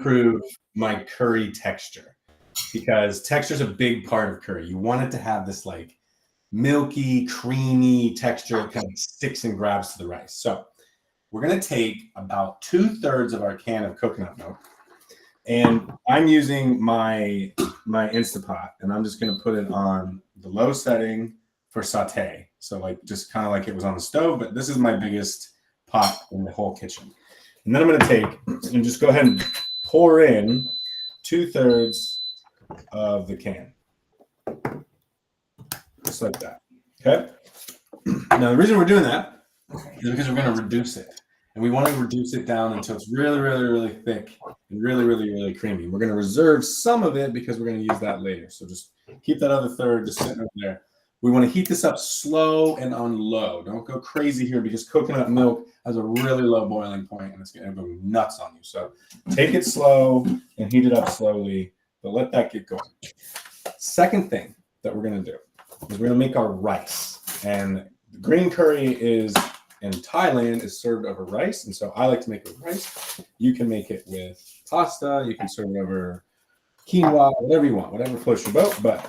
improve my curry texture, because texture is a big part of curry. You want it to have this like milky, creamy texture that kind of sticks and grabs to the rice. So we're going to take about 2/3 of our can of coconut milk, and I'm using my Instapot, and I'm just going to put it on the low setting for saute. So like just kind of like it was on the stove, but this is my biggest pot in the whole kitchen. And then I'm going to take and just go ahead and pour in 2/3 of the can. Just like that. Okay. Now, the reason we're doing that is because we're going to reduce it. And we want to reduce it down until it's really, really, really thick and really, really, really creamy. We're going to reserve some of it because we're going to use that later. So just keep that other third just sitting over there. We want to heat this up slow and on low. Don't go crazy here because coconut milk has a really low boiling point and it's going to go nuts on you. So take it slow and heat it up slowly, but let that get going. Second thing that we're going to do is we're going to make our rice. And the green curry in Thailand is served over rice. And so I like to make it with rice. You can make it with pasta. You can serve it over quinoa, whatever you want, whatever floats your boat. But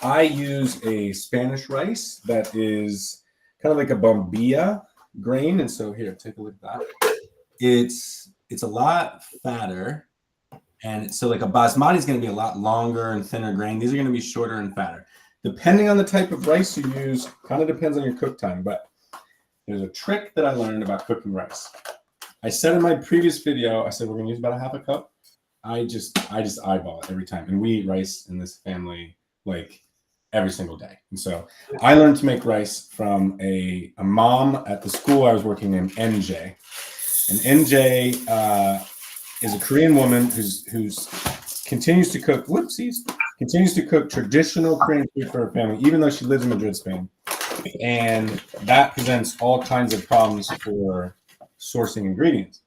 I use a Spanish rice that is kind of like a bombilla grain. And so here, take a look at that. It's a lot fatter. And so like a basmati is going to be a lot longer and thinner grain. These are going to be shorter and fatter. Depending on the type of rice you use, kind of depends on your cook time. But there's a trick that I learned about cooking rice. I said in my previous video, I said we're going to use about 1/2 cup. I just eyeball it every time. And we eat rice in this family like every single day. And so I learned to make rice from a mom at the school I was working in, NJ. And NJ is a Korean woman who's continues to cook traditional Korean food for her family, even though she lives in Madrid, Spain. And that presents all kinds of problems for sourcing ingredients.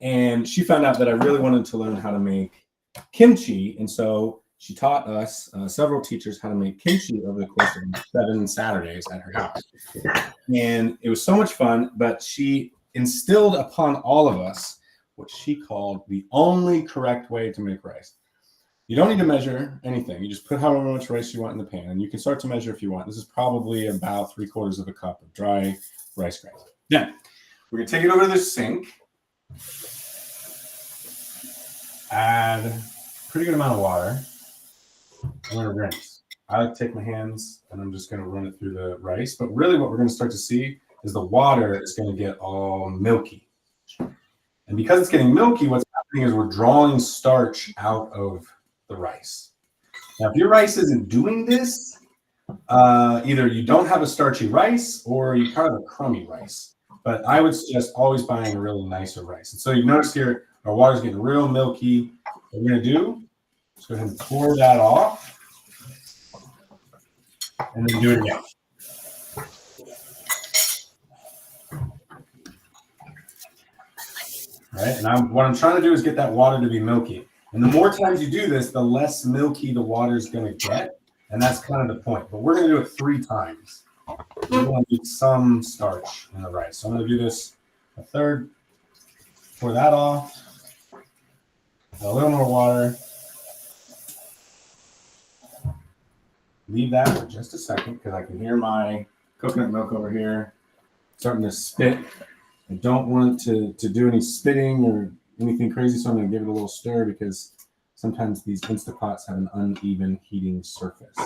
And she found out that I really wanted to learn how to make kimchi. And so she taught us, several teachers, how to make kimchi over the course of 7 Saturdays at her house. And it was so much fun, but she instilled upon all of us what she called the only correct way to make rice. You don't need to measure anything. You just put however much rice you want in the pan, and you can start to measure if you want. This is probably about 3/4 of a cup of dry rice grains. Then we're going to take it over to the sink, add a pretty good amount of water. I'm going to rinse. I like to take my hands, and I'm just going to run it through the rice. But really what we're going to start to see is the water is going to get all milky. And because it's getting milky, what's happening is we're drawing starch out of the rice. Now, if your rice isn't doing this, either you don't have a starchy rice or you kind of have a crummy rice. But I would suggest always buying a really nicer rice. And so you notice here, our water's getting real milky. What we're going to do is go ahead and pour that off. And then do it again. All right, and what I'm trying to do is get that water to be milky. And the more times you do this, the less milky the water is going to get. And that's kind of the point. But we're going to do it 3 times. We're going to need some starch in the rice. So I'm going to do this 1/3. Pour that off. Add a little more water. Leave that for just a second because I can hear my coconut milk over here starting to spit. I don't want it to do any spitting or anything crazy, so I'm going to give it a little stir because sometimes these Instapots have an uneven heating surface.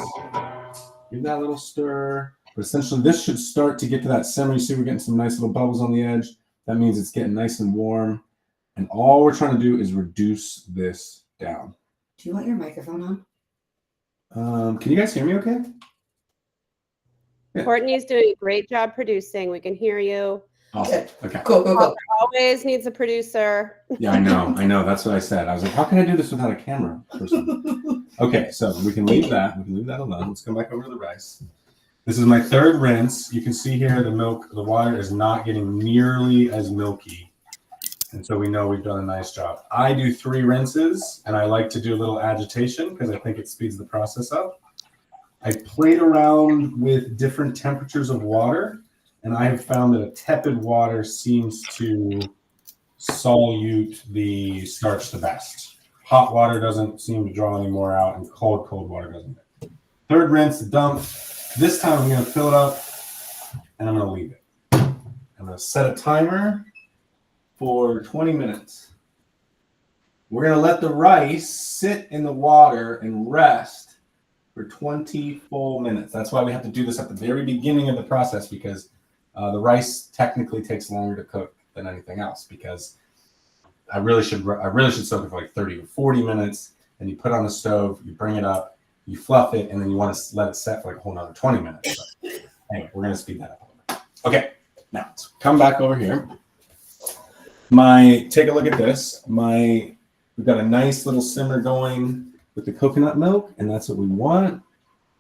Give that a little stir. But essentially, this should start to get to that simmer. You see we're getting some nice little bubbles on the edge. That means it's getting nice and warm. And all we're trying to do is reduce this down. Do you want your microphone on? Can you guys hear me okay? Yeah. Courtney's doing a great job producing. We can hear you. Awesome. Okay. Go. Always needs a producer. Yeah, I know. That's what I said. I was like, how can I do this without a camera person? Okay, so we can leave that. We can leave that alone. Let's come back over to the rice. This is my 3rd rinse. You can see here the water is not getting nearly as milky. And so we know we've done a nice job. I do 3 rinses, and I like to do a little agitation because I think it speeds the process up. I played around with different temperatures of water, and I have found that a tepid water seems to solute the starch the best. Hot water doesn't seem to draw any more out, and cold water doesn't. Third rinse, dump. This time I'm going to fill it up, and I'm going to leave it. I'm going to set a timer for 20 minutes. We're going to let the rice sit in the water and rest for 20 full minutes. That's why we have to do this at the very beginning of the process, because the rice technically takes longer to cook than anything else, because I really should soak it for like 30 or 40 minutes, and you put it on the stove, you bring it up, you fluff it, and then you want to let it set for like a whole nother 20 minutes. But anyway, we're going to speed that up a little bit. Okay, now let's come back over here. Take a look at this. We've got a nice little simmer going with the coconut milk, and that's what we want.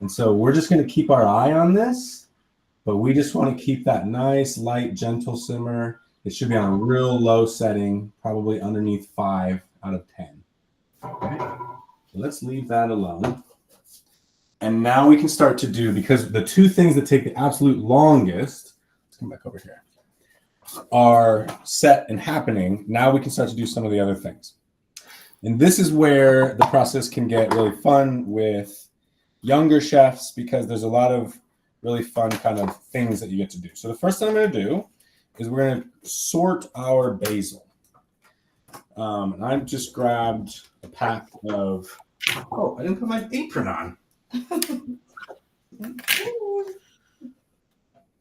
And so we're just going to keep our eye on this, but we just want to keep that nice, light, gentle simmer. It should be on a real low setting, probably underneath 5 out of 10. Okay, so let's leave that alone. And now we can start to do, because the two things that take the absolute longest, let's come back over here, are set and happening. Now we can start to do some of the other things. And this is where the process can get really fun with younger chefs, because there's a lot of really fun kind of things that you get to do. So the first thing I'm going to do is we're going to sort our basil. And I've just grabbed a pack of, I didn't put my apron on.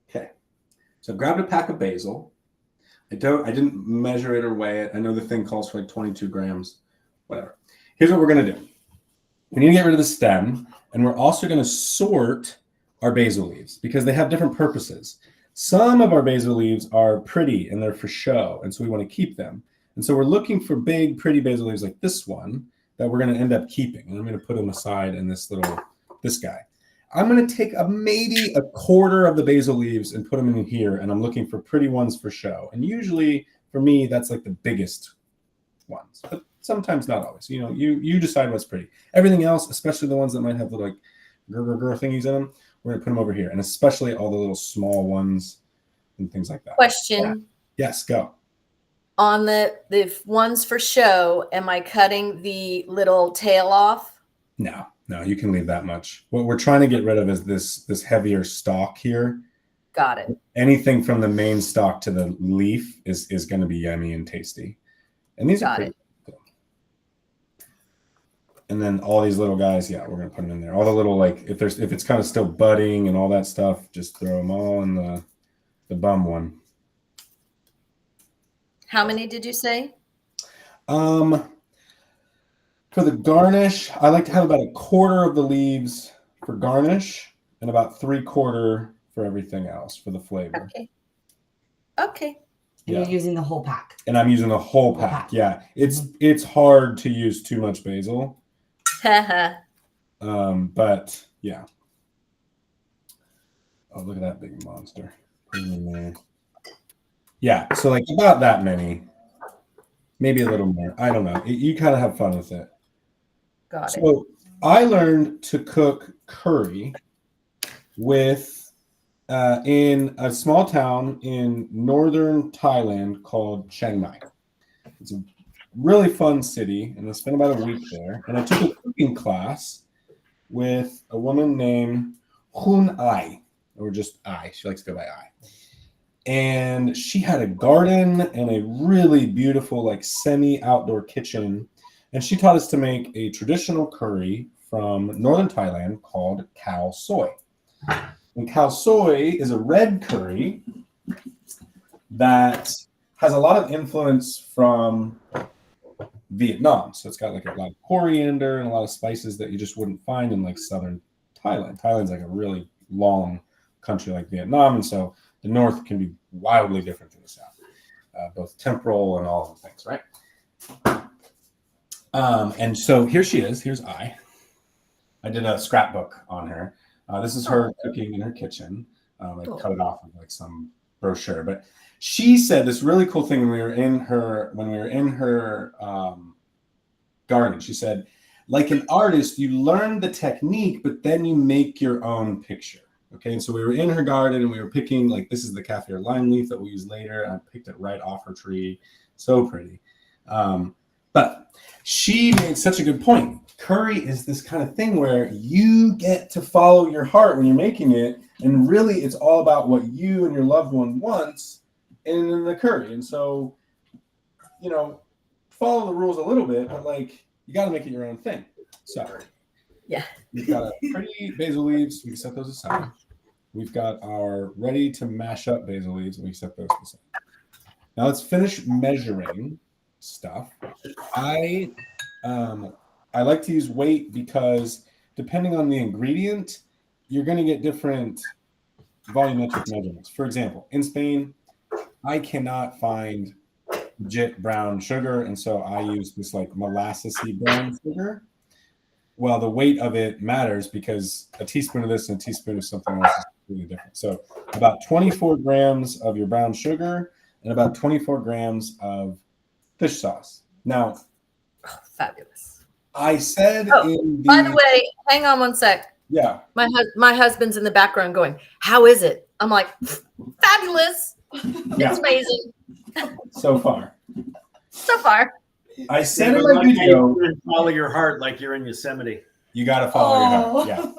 Okay, so I grabbed a pack of basil. I didn't measure it or weigh it. I know the thing calls for like 22 grams, whatever. Here's what we're going to do. We need to get rid of the stem, and we're also going to sort our basil leaves, because they have different purposes. Some of our basil leaves are pretty and they're for show, and so we want to keep them. And so we're looking for big, pretty basil leaves like this one that we're going to end up keeping. And I'm going to put them aside in this guy. I'm going to take maybe a quarter of the basil leaves and put them in here, and I'm looking for pretty ones for show. And usually, for me, that's like the biggest ones, but sometimes not always. You decide what's pretty. Everything else, especially the ones that might have the like grr thingies in them, we're going to put them over here, and especially all the little small ones and things like that. Question. Yes, go. On the ones for show, am I cutting the little tail off? No, you can leave that much. What we're trying to get rid of is this heavier stalk here. Got it. Anything from the main stalk to the leaf is going to be yummy and tasty. And these are pretty cool. And then all these little guys, we're going to put them in there. All the little, like, if it's kind of still budding and all that stuff, just throw them all in the bum one. How many did you say? For the garnish, I like to have about a quarter of the leaves for garnish and about 3/4 for everything else for the flavor. Okay. And you're using the whole pack. And I'm using the whole pack. Yeah. It's hard to use too much basil. But yeah. Oh, look at that big monster. Put him in there. Yeah, so like about that many, maybe a little more. I don't know. You kind of have fun with it. Got it. So I learned to cook curry in a small town in northern Thailand called Chiang Mai. It's a really fun city, and I spent about a week there. And I took a cooking class with a woman named Hun Ai, or just Ai. She likes to go by Ai. And she had a garden and a really beautiful, like, semi-outdoor kitchen. And she taught us to make a traditional curry from northern Thailand called khao soi. And khao soi is a red curry that has a lot of influence from Vietnam. So it's got like a lot of coriander and a lot of spices that you just wouldn't find in like southern Thailand. Thailand's like a really long country like Vietnam. And so the north can be wildly different than the south, both temporal and all of the things, right? And so here she is. Here's I did a scrapbook on her. This is her cooking in her kitchen. I cut it off of like some brochure, but she said this really cool thing when we were in her garden. She said, like an artist, you learn the technique, but then you make your own picture. Okay, and so we were in her garden and we were picking, like, this is the kaffir lime leaf that we use later. And I picked it right off her tree. So pretty. But she made such a good point. Curry is this kind of thing where you get to follow your heart when you're making it. And really, it's all about what you and your loved one wants in the curry. And so, you know, follow the rules a little bit, but like, you got to make it your own thing. So, yeah, we've got a pretty basil leaves. We can set those aside. We've got our ready to mash up basil leaves, and we set those aside. Now let's finish measuring stuff. I like to use weight because depending on the ingredient, you're going to get different volumetric measurements. For example, in Spain, I cannot find legit brown sugar, and so I use this like molassesy brown sugar. Well, the weight of it matters because a teaspoon of this and a teaspoon of something else is really different. So about 24 grams of your brown sugar and about 24 grams of fish sauce. Now, fabulous. I said by the way, hang on one sec. Yeah. My husband's in the background going, how is it? I'm like, fabulous. Yeah. It's amazing. So far. So far. I said in my video, follow your heart like you're in Yosemite. You got to follow your heart. Yeah.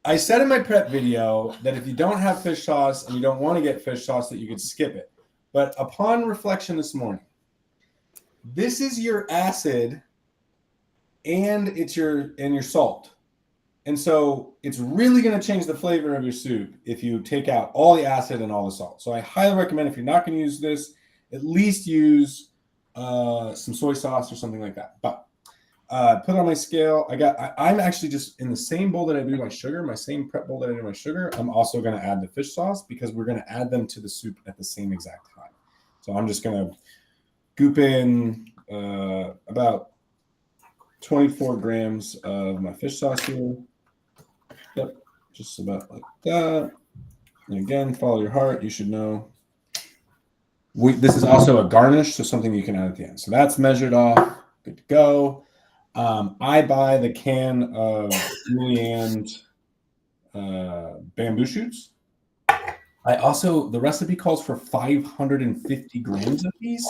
I said in my prep video that if you don't have fish sauce and you don't want to get fish sauce, that you could skip it. But upon reflection this morning, this is your acid and it's your salt. And so it's really going to change the flavor of your soup if you take out all the acid and all the salt. So I highly recommend, if you're not going to use this, at least use some soy sauce or something like that. But put it on my scale. I'm actually just in the same bowl that I do my sugar, my same prep bowl that I do my sugar. I'm also going to add the fish sauce because we're going to add them to the soup at the same exact time. So I'm just going to goop in about 24 grams of my fish sauce here. Yep, just about like that. And again, follow your heart. You should know. This is also a garnish, so something you can add at the end. So that's measured off. Good to go. I buy the can of julienned bamboo shoots. The recipe calls for 550 grams of these.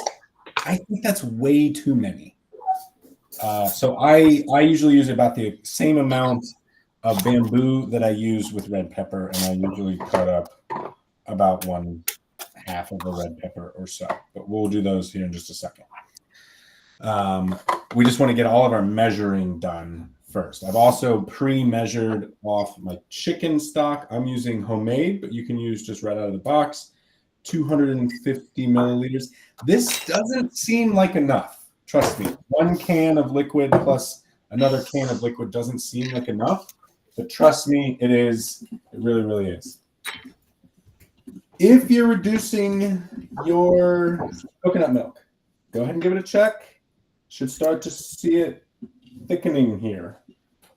I think that's way too many. So I usually use about the same amount of bamboo that I use with red pepper, and I usually cut up about 1/2 of a red pepper or so. But we'll do those here in just a second. We just want to get all of our measuring done first. I've also pre-measured off my chicken stock. I'm using homemade, but you can use just right out of the box, 250 milliliters. This doesn't seem like enough. Trust me, 1 can of liquid plus another can of liquid doesn't seem like enough, but trust me, it is. It really, really is. If you're reducing your coconut milk, go ahead and give it a check. Should start to see it thickening here.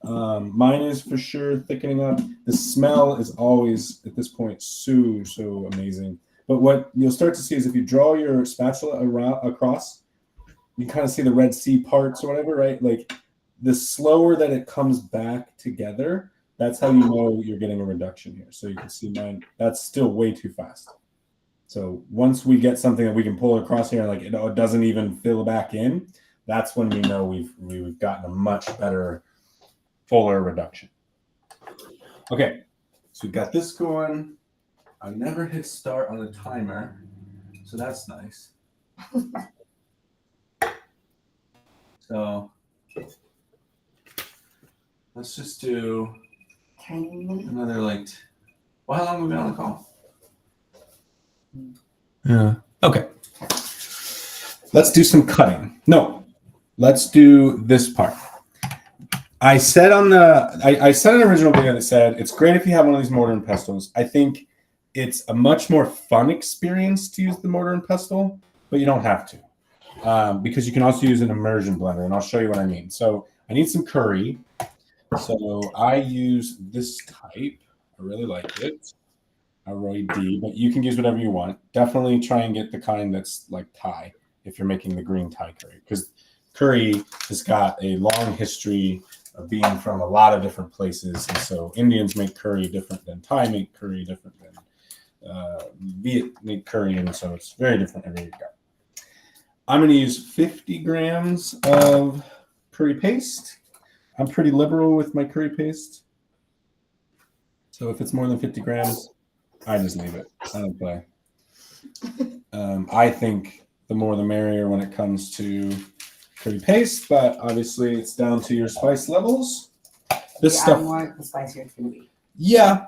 Mine is for sure thickening up. The smell is always, at this point, so amazing. But what you'll start to see is if you draw your spatula across, you kind of see the Red Sea parts or whatever, right? Like the slower that it comes back together, that's how you know you're getting a reduction here. So you can see mine, that's still way too fast. So once we get something that we can pull across here, like it doesn't even fill back in, that's when we know we've gotten a much better, fuller reduction. Okay, so we've got this going. I never hit start on the timer, so that's nice. So let's just do another well, how long have we been on the call? Yeah. Okay. Let's do some cutting. No, let's do this part. I said in an original video that said it's great if you have one of these mortar and pestles. I think it's a much more fun experience to use the mortar and pestle, but you don't have to because you can also use an immersion blender, and I'll show you what I mean. So I need some curry. So I use this type. I really like it. Roy D, but you can use whatever you want. Definitely try and get the kind that's like Thai if you're making the green Thai curry, because curry has got a long history of being from a lot of different places. And so Indians make curry different than Thai make curry different than Viet make curry. And so it's very different everywhere you go. I'm going to use 50 grams of curry paste. I'm pretty liberal with my curry paste. So if it's more than 50 grams, I just leave it. I don't play. I think the more the merrier when it comes to curry paste, but obviously it's down to your spice levels. This the stuff, more, the spicier it's gonna be. yeah,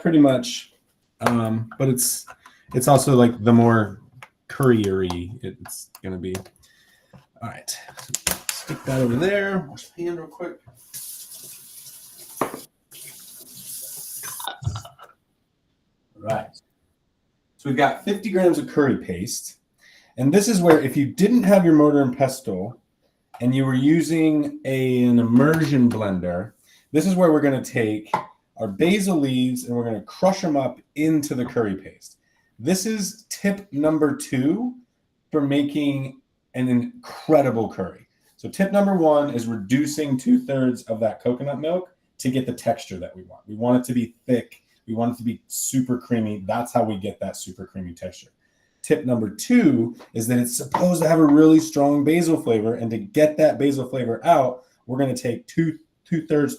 pretty much. But it's also like the more curry-y it's gonna be. All right, stick that over there. Wash my hand real quick. All right. So we've got 50 grams of curry paste. And this is where if you didn't have your mortar and pestle and you were using an immersion blender, this is where we're going to take our basil leaves and we're going to crush them up into the curry paste. This is tip number 2 for making an incredible curry. So tip number 1 is reducing 2/3 of that coconut milk to get the texture that we want. We want it to be thick. We want it to be super creamy. That's how we get that super creamy texture. Tip number 2 is that it's supposed to have a really strong basil flavor. And to get that basil flavor out, we're going to take 2/3,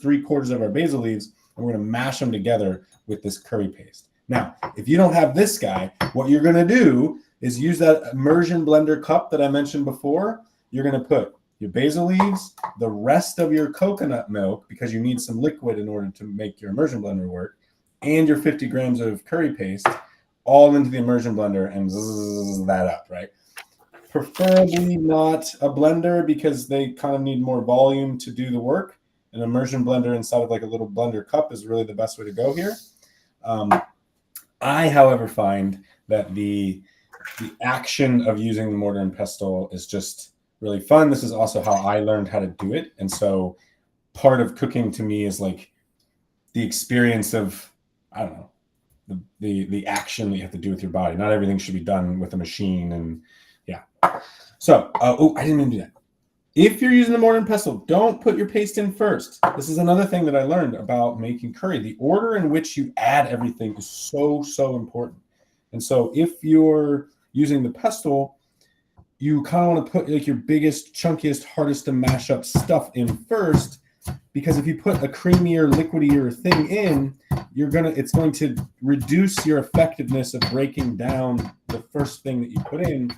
3/4 of our basil leaves, and we're going to mash them together with this curry paste. Now, if you don't have this guy, what you're going to do is use that immersion blender cup that I mentioned before. You're going to put your basil leaves, the rest of your coconut milk, because you need some liquid in order to make your immersion blender work, and your 50 grams of curry paste all into the immersion blender and zzz that up, right? Preferably not a blender because they kind of need more volume to do the work. An immersion blender inside of like a little blender cup is really the best way to go here. I, however, find that the action of using the mortar and pestle is just really fun. This is also how I learned how to do it. And so part of cooking to me is like the experience of, I don't know, the action that you have to do with your body. Not everything should be done with a machine. And yeah. So, I didn't even do that. If you're using the mortar and pestle, don't put your paste in first. This is another thing that I learned about making curry. The order in which you add everything is so, so important. And so if you're using the pestle, you kind of want to put like your biggest, chunkiest, hardest to mash up stuff in first, because if you put a creamier, liquidier thing in, it's going to reduce your effectiveness of breaking down the first thing that you put in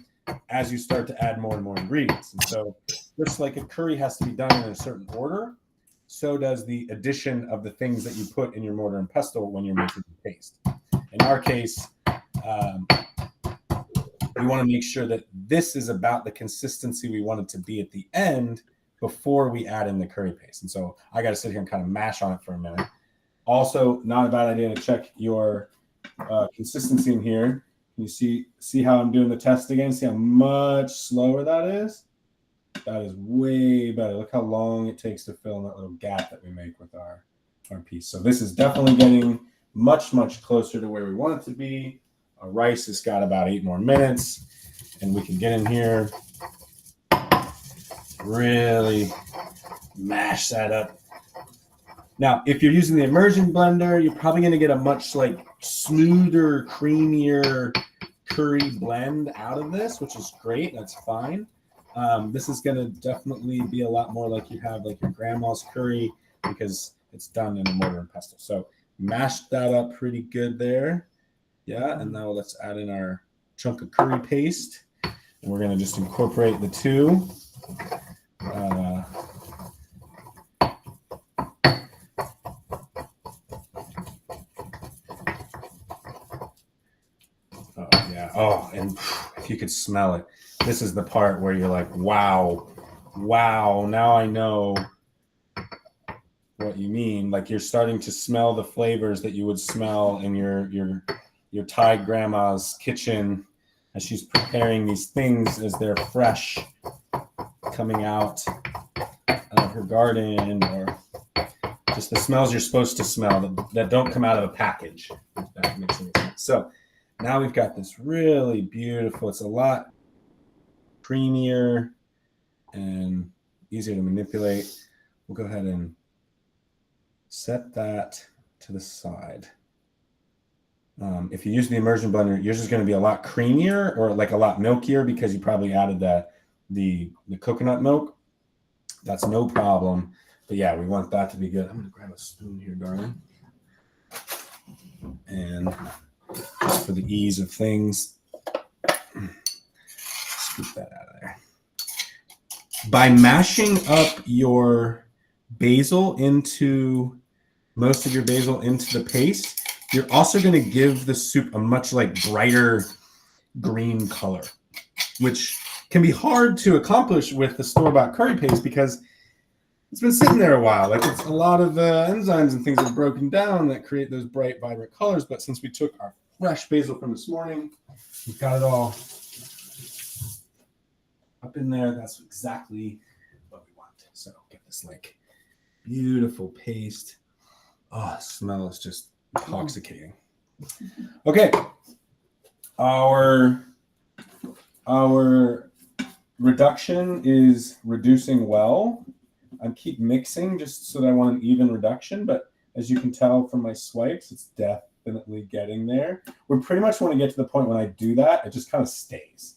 as you start to add more and more ingredients. And so just like a curry has to be done in a certain order, so does the addition of the things that you put in your mortar and pestle when you're making the paste. In our case, we want to make sure that this is about the consistency we want it to be at the end before we add in the curry paste. And so I got to sit here and kind of mash on it for a minute. Also, not a bad idea to check your consistency in here. Can you see how I'm doing the test again? See how much slower that is? That is way better. Look how long it takes to fill in that little gap that we make with our piece. So this is definitely getting much, much closer to where we want it to be. Our rice has got about 8 more minutes, and we can get in here, really mash that up. Now, if you're using the immersion blender, you're probably going to get a much like smoother, creamier curry blend out of this, which is great. That's fine. This is going to definitely be a lot more like you have like your grandma's curry because it's done in a mortar and pestle. So mash that up pretty good there. Yeah, and now let's add in our chunk of curry paste. And we're going to just incorporate the two. Oh, and if you could smell it, this is the part where you're like, wow, now I know what you mean. Like you're starting to smell the flavors that you would smell in your Thai grandma's kitchen as she's preparing these things as they're fresh coming out of her garden, or just the smells you're supposed to smell that don't come out of a package. If that makes any sense. So now we've got this really beautiful, it's a lot creamier and easier to manipulate. We'll go ahead and set that to the side. If you use the immersion blender, yours is going to be a lot creamier or like a lot milkier because you probably added that the coconut milk, that's no problem. But yeah, we want that to be good. I'm gonna grab a spoon here, darling. And for the ease of things, scoop that out of there. By mashing up your basil into most of your basil into the paste, you're also going to give the soup a much like brighter green color, which can be hard to accomplish with the store-bought curry paste because it's been sitting there a while. Like it's a lot of the enzymes and things are broken down that create those bright, vibrant colors. But since we took our fresh basil from this morning, we've got it all up in there. That's exactly what we want. So get this like beautiful paste. Oh, the smell is just intoxicating. Okay. Our reduction is reducing well. I keep mixing just so that I want an even reduction, but as you can tell from my swipes, it's definitely getting there. We pretty much want to get to the point when I do that, it just kind of stays.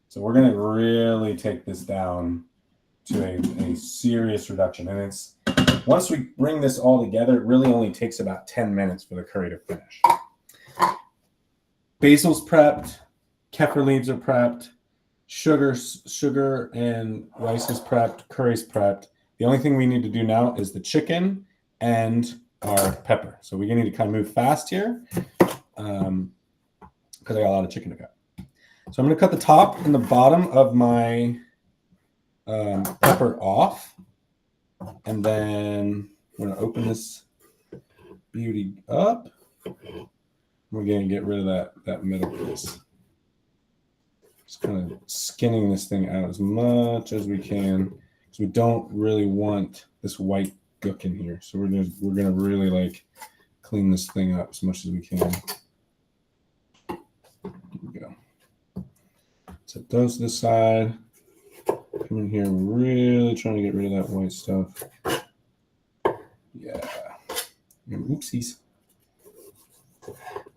So we're going to really take this down to a serious reduction. And it's once we bring this all together, it really only takes about 10 minutes for the curry to finish. Basil's prepped, kaffir leaves are prepped, sugar and rice is prepped, curry's prepped. The only thing we need to do now is the chicken and our pepper. So we need to kind of move fast here because I got a lot of chicken to cut. So I'm going to cut the top and the bottom of my pepper off. And then I'm going to open this beauty up. We're going to get rid of that middle piece. Just kind of skinning this thing out as much as we can because we don't really want this white gook in here. So we're going to really like clean this thing up as much as we can. Here we go. Set those to the side. Come in here, really trying to get rid of that white stuff. Yeah. Oopsies.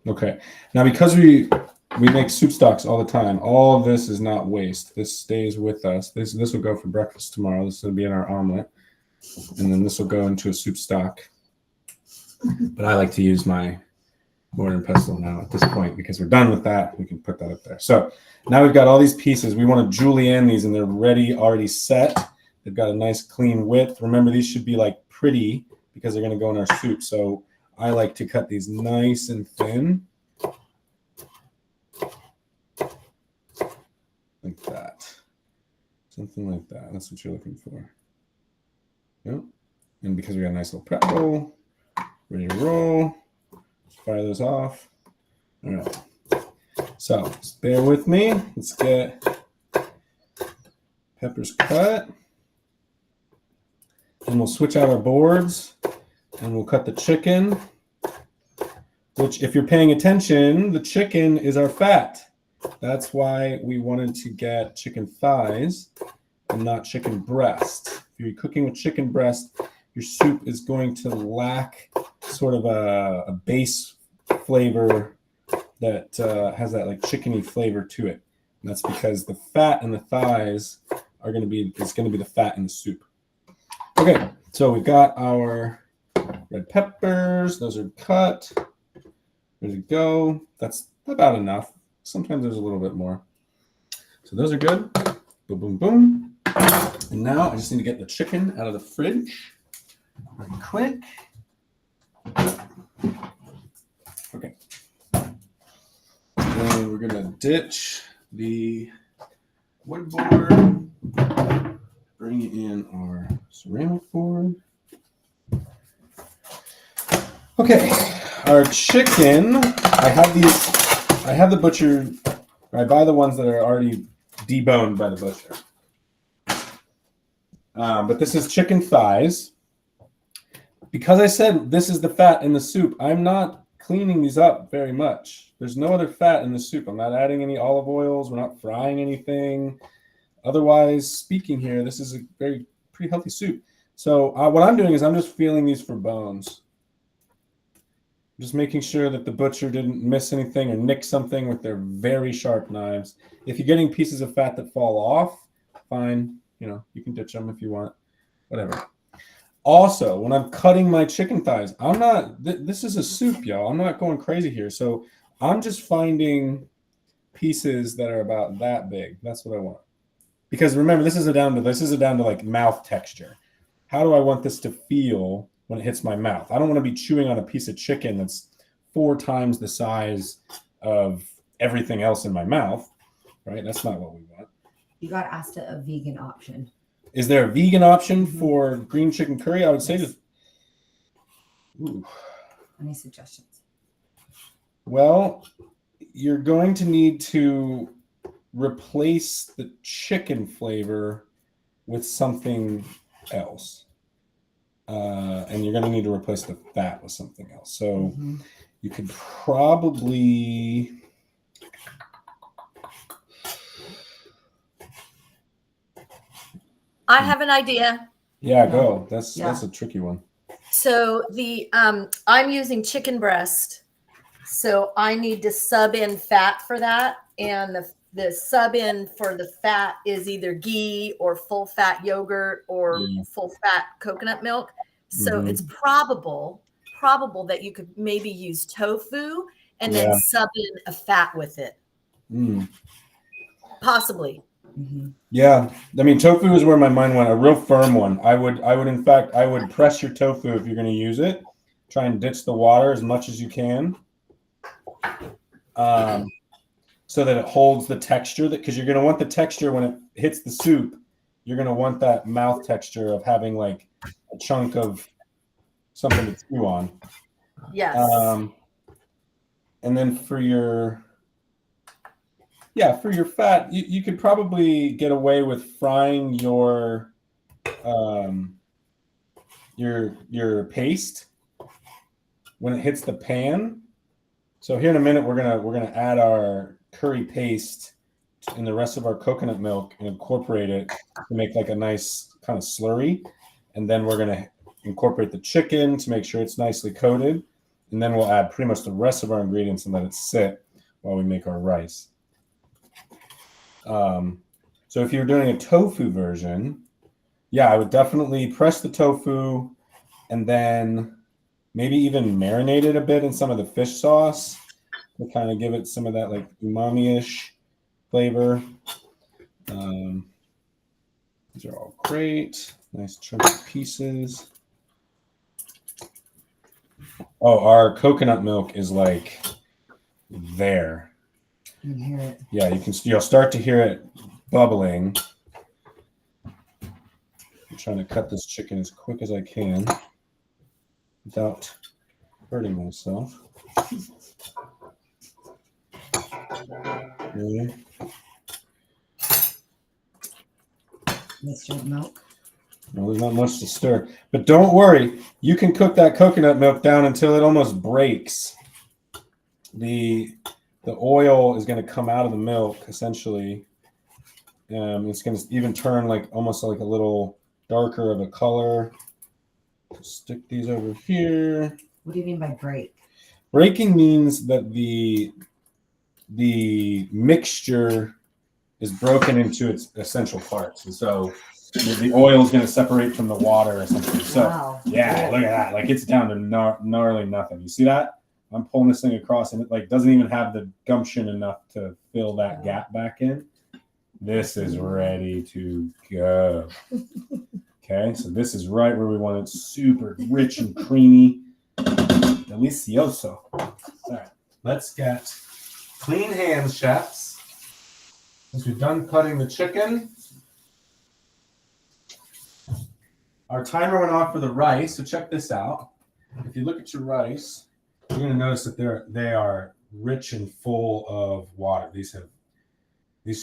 Okay. Now, because we make soup stocks all the time, all of this is not waste. This stays with us. This will go for breakfast tomorrow. This will be in our omelet. And then this will go into a soup stock. But I like to use my mortar and pestle now at this point because we're done with that. We can put that up there. So now we've got all these pieces. We want to julienne these and they're ready, already set. They've got a nice clean width. Remember, these should be like pretty because they're going to go in our soup. So I like to cut these nice and thin. Like that. Something like that. That's what you're looking for. Yep. And because we got a nice little prep roll, ready to roll. Fire those off. All right. So just bear with me. Let's get peppers cut. And we'll switch out our boards and we'll cut the chicken, which if you're paying attention, the chicken is our fat. That's why we wanted to get chicken thighs and not chicken breast. If you're cooking with chicken breast, your soup is going to lack sort of a base flavor that has that like chickeny flavor to it. And that's because the fat in the thighs are going to be the fat in the soup. Okay, so we've got our red peppers. Those are cut. Ready to go. That's about enough. Sometimes there's a little bit more. So those are good. Boom, boom, boom. And now I just need to get the chicken out of the fridge. Very quick. Okay. Then we're going to ditch the wood board. Bring in our ceramic board. Okay. Our chicken, I have the butcher. I buy the ones that are already deboned by the butcher. But this is chicken thighs. Because I said this is the fat in the soup, I'm not cleaning these up very much. There's no other fat in the soup. I'm not adding any olive oils. We're not frying anything. Otherwise speaking here, this is a pretty healthy soup. So what I'm doing is I'm just feeling these for bones. Just making sure that the butcher didn't miss anything or nick something with their very sharp knives. If you're getting pieces of fat that fall off, fine. You can ditch them if you want, whatever. Also, when I'm cutting my chicken thighs, I'm not, this is a soup, y'all. I'm not going crazy here. So I'm just finding pieces that are about that big. That's what I want. Because remember, this is down to like mouth texture. How do I want this to feel when it hits my mouth? I don't want to be chewing on a piece of chicken that's 4 times the size of everything else in my mouth, right? That's not what we want. You got asked a vegan option. Is there a vegan option for green chicken curry? I would say just. Ooh. Any suggestions? Well, you're going to need to replace the chicken flavor with something else. And you're going to need to replace the fat with something else. So you could probably. I have an idea. Yeah, go. That's a tricky one. So the I'm using chicken breast, so I need to sub in fat for that, and the sub in for the fat is either ghee or full fat yogurt or full fat coconut milk. So it's probable that you could maybe use tofu and then sub in a fat with it. Possibly. Yeah, I mean, tofu is where my mind went. A real firm one. I would in fact, I would press your tofu if you're going to use it. Try and ditch the water as much as you can, so that it holds the texture. Because you're going to want the texture when it hits the soup. You're going to want that mouth texture of having like a chunk of something to chew on. Yes. And then for your fat, you could probably get away with frying your paste when it hits the pan. So here in a minute, we're gonna add our curry paste in the rest of our coconut milk and incorporate it to make like a nice kind of slurry. And then we're gonna incorporate the chicken to make sure it's nicely coated. And then we'll add pretty much the rest of our ingredients and let it sit while we make our rice. So if you're doing a tofu version, I would definitely press the tofu and then maybe even marinate it a bit in some of the fish sauce to kind of give it some of that like umami-ish flavor. These are all great. Nice chunky pieces. Oh, our coconut milk is like there. You can hear it. Yeah, you'll start to hear it bubbling. I'm trying to cut this chicken as quick as I can without hurting myself. Okay. Mixture milk. No, there's not much to stir. But don't worry, you can cook that coconut milk down until it almost breaks. The oil is going to come out of the milk, essentially. It's going to even turn like almost like a little darker of a color. Stick these over here. What do you mean by break? Breaking means that the mixture is broken into its essential parts. And so the oil is going to separate from the water, essentially. So, wow. Yeah, look at that. Like it's down to gnarly nothing. You see that? I'm pulling this thing across and it like doesn't even have the gumption enough to fill that gap back in. This is ready to go. Okay, so this is right where we want it. Super rich and creamy. Delicioso. All right, let's get clean hands, chefs. Since we've done cutting the chicken, our timer went off for the rice, so check this out. If you look at your rice, you're going to notice that they are rich and full of water. These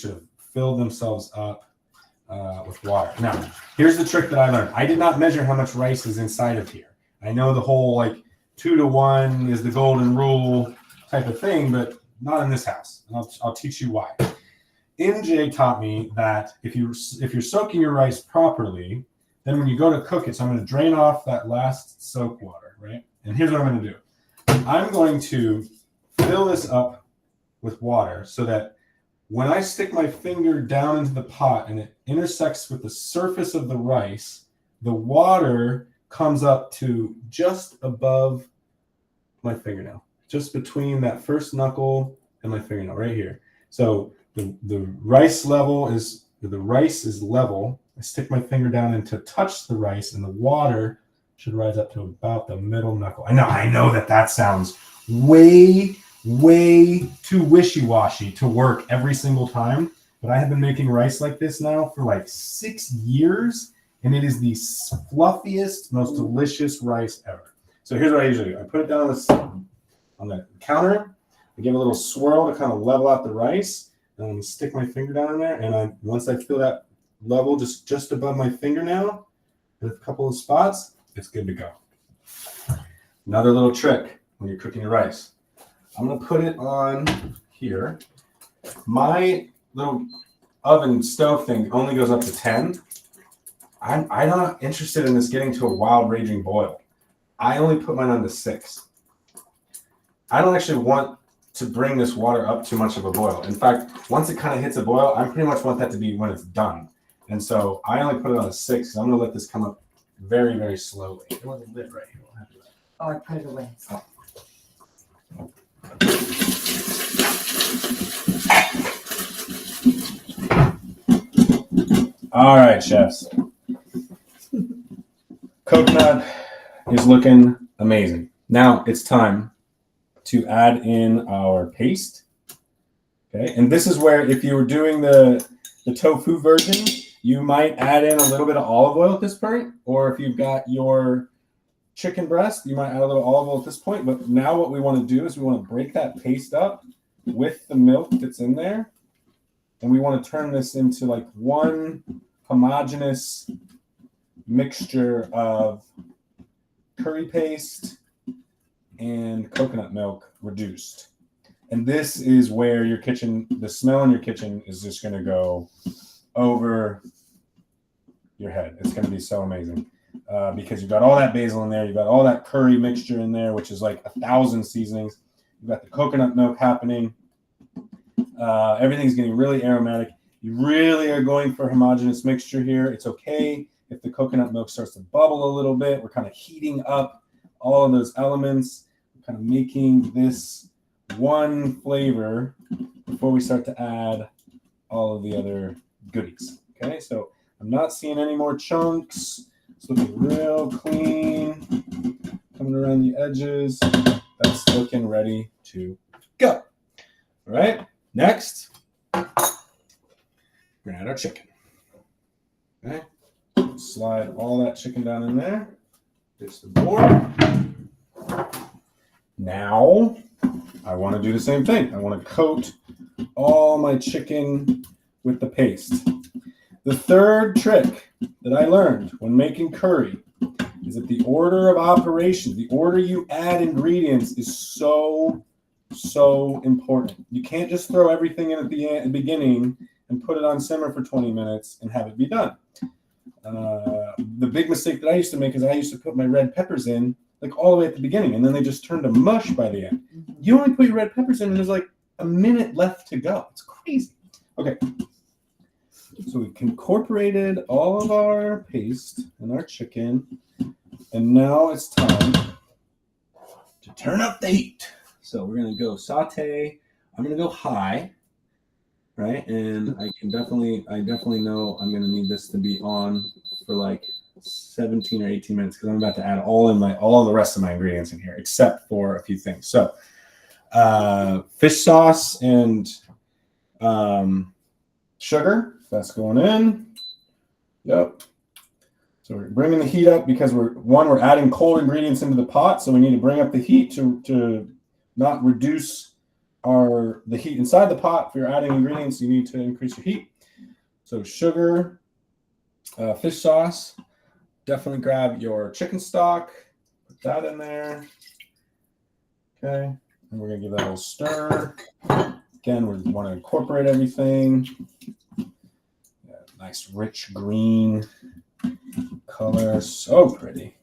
should have filled themselves up with water. Now, here's the trick that I learned. I did not measure how much rice is inside of here. I know the whole like 2-to-1 is the golden rule type of thing, but not in this house. And I'll teach you why. MJ taught me that if you're soaking your rice properly, then when you go to cook it, so I'm going to drain off that last soak water, right? And here's what I'm going to do. I'm going to fill this up with water so that when I stick my finger down into the pot and it intersects with the surface of the rice, the water comes up to just above my fingernail, just between that first knuckle and my fingernail right here. So the rice is level. I stick my finger down and to touch the rice, and the water should rise up to about the middle knuckle. I know that sounds way too wishy-washy to work every single time, but I have been making rice like this now for like 6 years, and it is the fluffiest, most delicious rice ever. So here's what I usually do. I put it down on the counter. I give it a little swirl to kind of level out the rice, and I'm stick my finger down in there, and once I feel that level just above my fingernail with a couple of spots, it's good to go. Another little trick when you're cooking your rice. I'm going to put it on here. My little oven stove thing only goes up to 10. I'm not interested in this getting to a wild raging boil. I only put mine on to 6. I don't actually want to bring this water up too much of a boil. In fact, once it kind of hits a boil, I pretty much want that to be when it's done. And so I only put it on a 6. So I'm going to let this come up very, very slowly. There was a lid right here. We'll have to... Oh, I put it away. Oh. All right, chefs. Coconut is looking amazing. Now it's time to add in our paste. Okay, and this is where if you were doing the tofu version, you might add in a little bit of olive oil at this point, or if you've got your chicken breast, you might add a little olive oil at this point. But now what we want to do is we want to break that paste up with the milk that's in there, and we want to turn this into like one homogeneous mixture of curry paste and coconut milk reduced. And this is where your kitchen, the smell in your kitchen is just going to go over your head. It's going to be so amazing because you've got all that basil in there. You've got all that curry mixture in there, which is like 1,000 seasonings. You've got the coconut milk happening. Everything's getting really aromatic. You really are going for a homogeneous mixture here. It's okay if the coconut milk starts to bubble a little bit. We're kind of heating up all of those elements. We're kind of making this one flavor before we start to add all of the other goodies. Okay, so I'm not seeing any more chunks. It's looking real clean. Coming around the edges. That's looking ready to go. All right, next, we're gonna add our chicken. Okay, slide all that chicken down in there. Ditch the board. Now, I want to do the same thing. I want to coat all my chicken with the paste. The third trick that I learned when making curry is that the order of operations, the order you add ingredients is so important. You can't just throw everything in at the beginning and put it on simmer for 20 minutes and have it be done. The big mistake that I used to make is I used to put my red peppers in like all the way at the beginning, and then they just turned to mush by the end. You only put your red peppers in and there's like a minute left to go. It's crazy. Okay. So we've incorporated all of our paste and our chicken, and now it's time to turn up the heat. So we're going to go saute. I'm going to go high, right? And I definitely know I'm going to need this to be on for like 17 or 18 minutes because I'm about to add all of the rest of my ingredients in here, except for a few things. So fish sauce and sugar, that's going in. Yep. So we're bringing the heat up because we're adding cold ingredients into the pot, so we need to bring up the heat to not reduce the heat inside the pot. If you're adding ingredients, you need to increase your heat. So sugar, fish sauce. Definitely grab your chicken stock, put that in there. Okay, and we're gonna give that a little stir. Again, we want to incorporate everything. Yeah, nice rich green color, so pretty.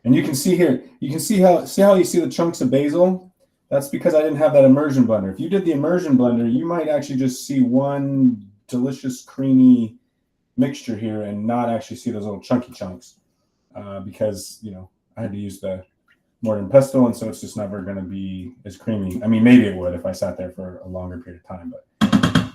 And you can see here, you can see how you see the chunks of basil. That's because I didn't have that immersion blender. If you did the immersion blender, you might actually just see one delicious, creamy mixture here and not actually see those little chunky chunks because, you know, I had to use the mortar and pestle, and so it's just never going to be as creamy. I mean, maybe it would if I sat there for a longer period of time, but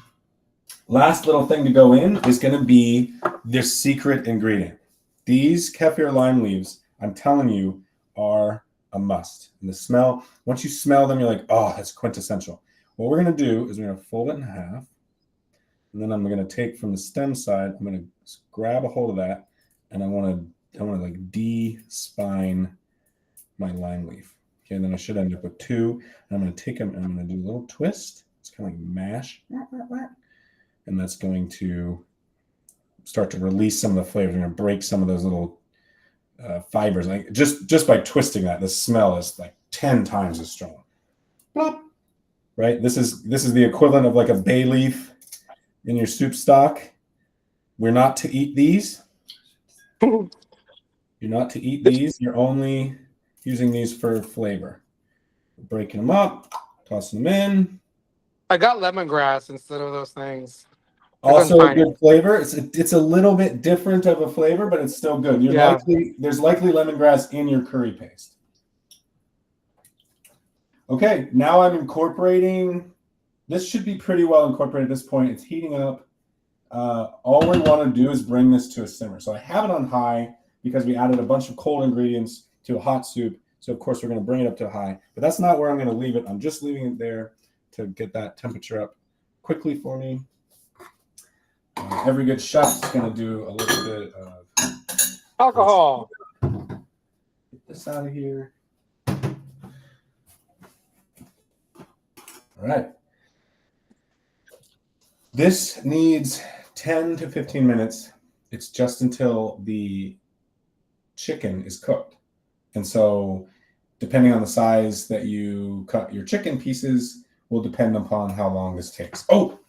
last little thing to go in is going to be this secret ingredient. These kaffir lime leaves, I'm telling you, are a must. And the smell, once you smell them, you're like, oh, that's quintessential. What we're going to do is we're going to fold it in half, and then I'm going to take from the stem side, I'm going to grab a hold of that, and I want to like de-spine my lime leaf. Okay, and then I should end up with two. And I'm going to take them and I'm going to do a little twist. It's kind of like mash. And that's going to start to release some of the flavors. I'm going to break some of those little fibers. Like just by twisting that, the smell is like 10 times as strong. Plop. Right? This is the equivalent of like a bay leaf in your soup stock. We're not to eat these. You're not to eat these. You're only using these for flavor. Breaking them up, tossing them in. I got lemongrass instead of those things. Also a good flavor. It's a little bit different of a flavor, but it's still good. There's likely lemongrass in your curry paste. Okay, now I'm incorporating. This should be pretty well incorporated at this point. It's heating up. All we want to do is bring this to a simmer. So I have it on high because we added a bunch of cold ingredients to a hot soup. So of course we're going to bring it up to high, but that's not where I'm going to leave it. I'm just leaving it there to get that temperature up quickly for me. Every good chef is going to do a little bit of alcohol. Get this out of here. All right. This needs 10 to 15 minutes. It's just until the chicken is cooked. And so depending on the size that you cut your chicken pieces will depend upon how long this takes. Oh,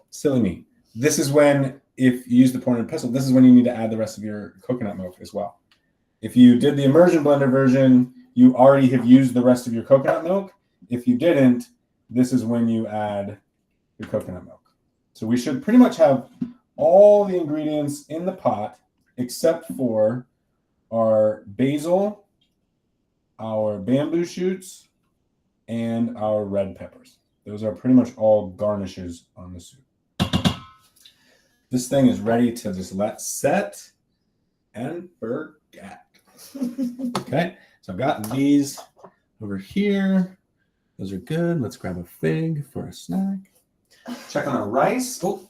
silly me. This is when, if you use the mortar and pestle, this is when you need to add the rest of your coconut milk as well. If you did the immersion blender version, you already have used the rest of your coconut milk. If you didn't, this is when you add your coconut milk. So we should pretty much have all the ingredients in the pot except for our basil, our bamboo shoots, and our red peppers. Those are pretty much all garnishes on the soup. This thing is ready to just let set and forget. Okay, so I've got these over here. Those are good. Let's grab a fig for a snack. Check on our rice. Oh,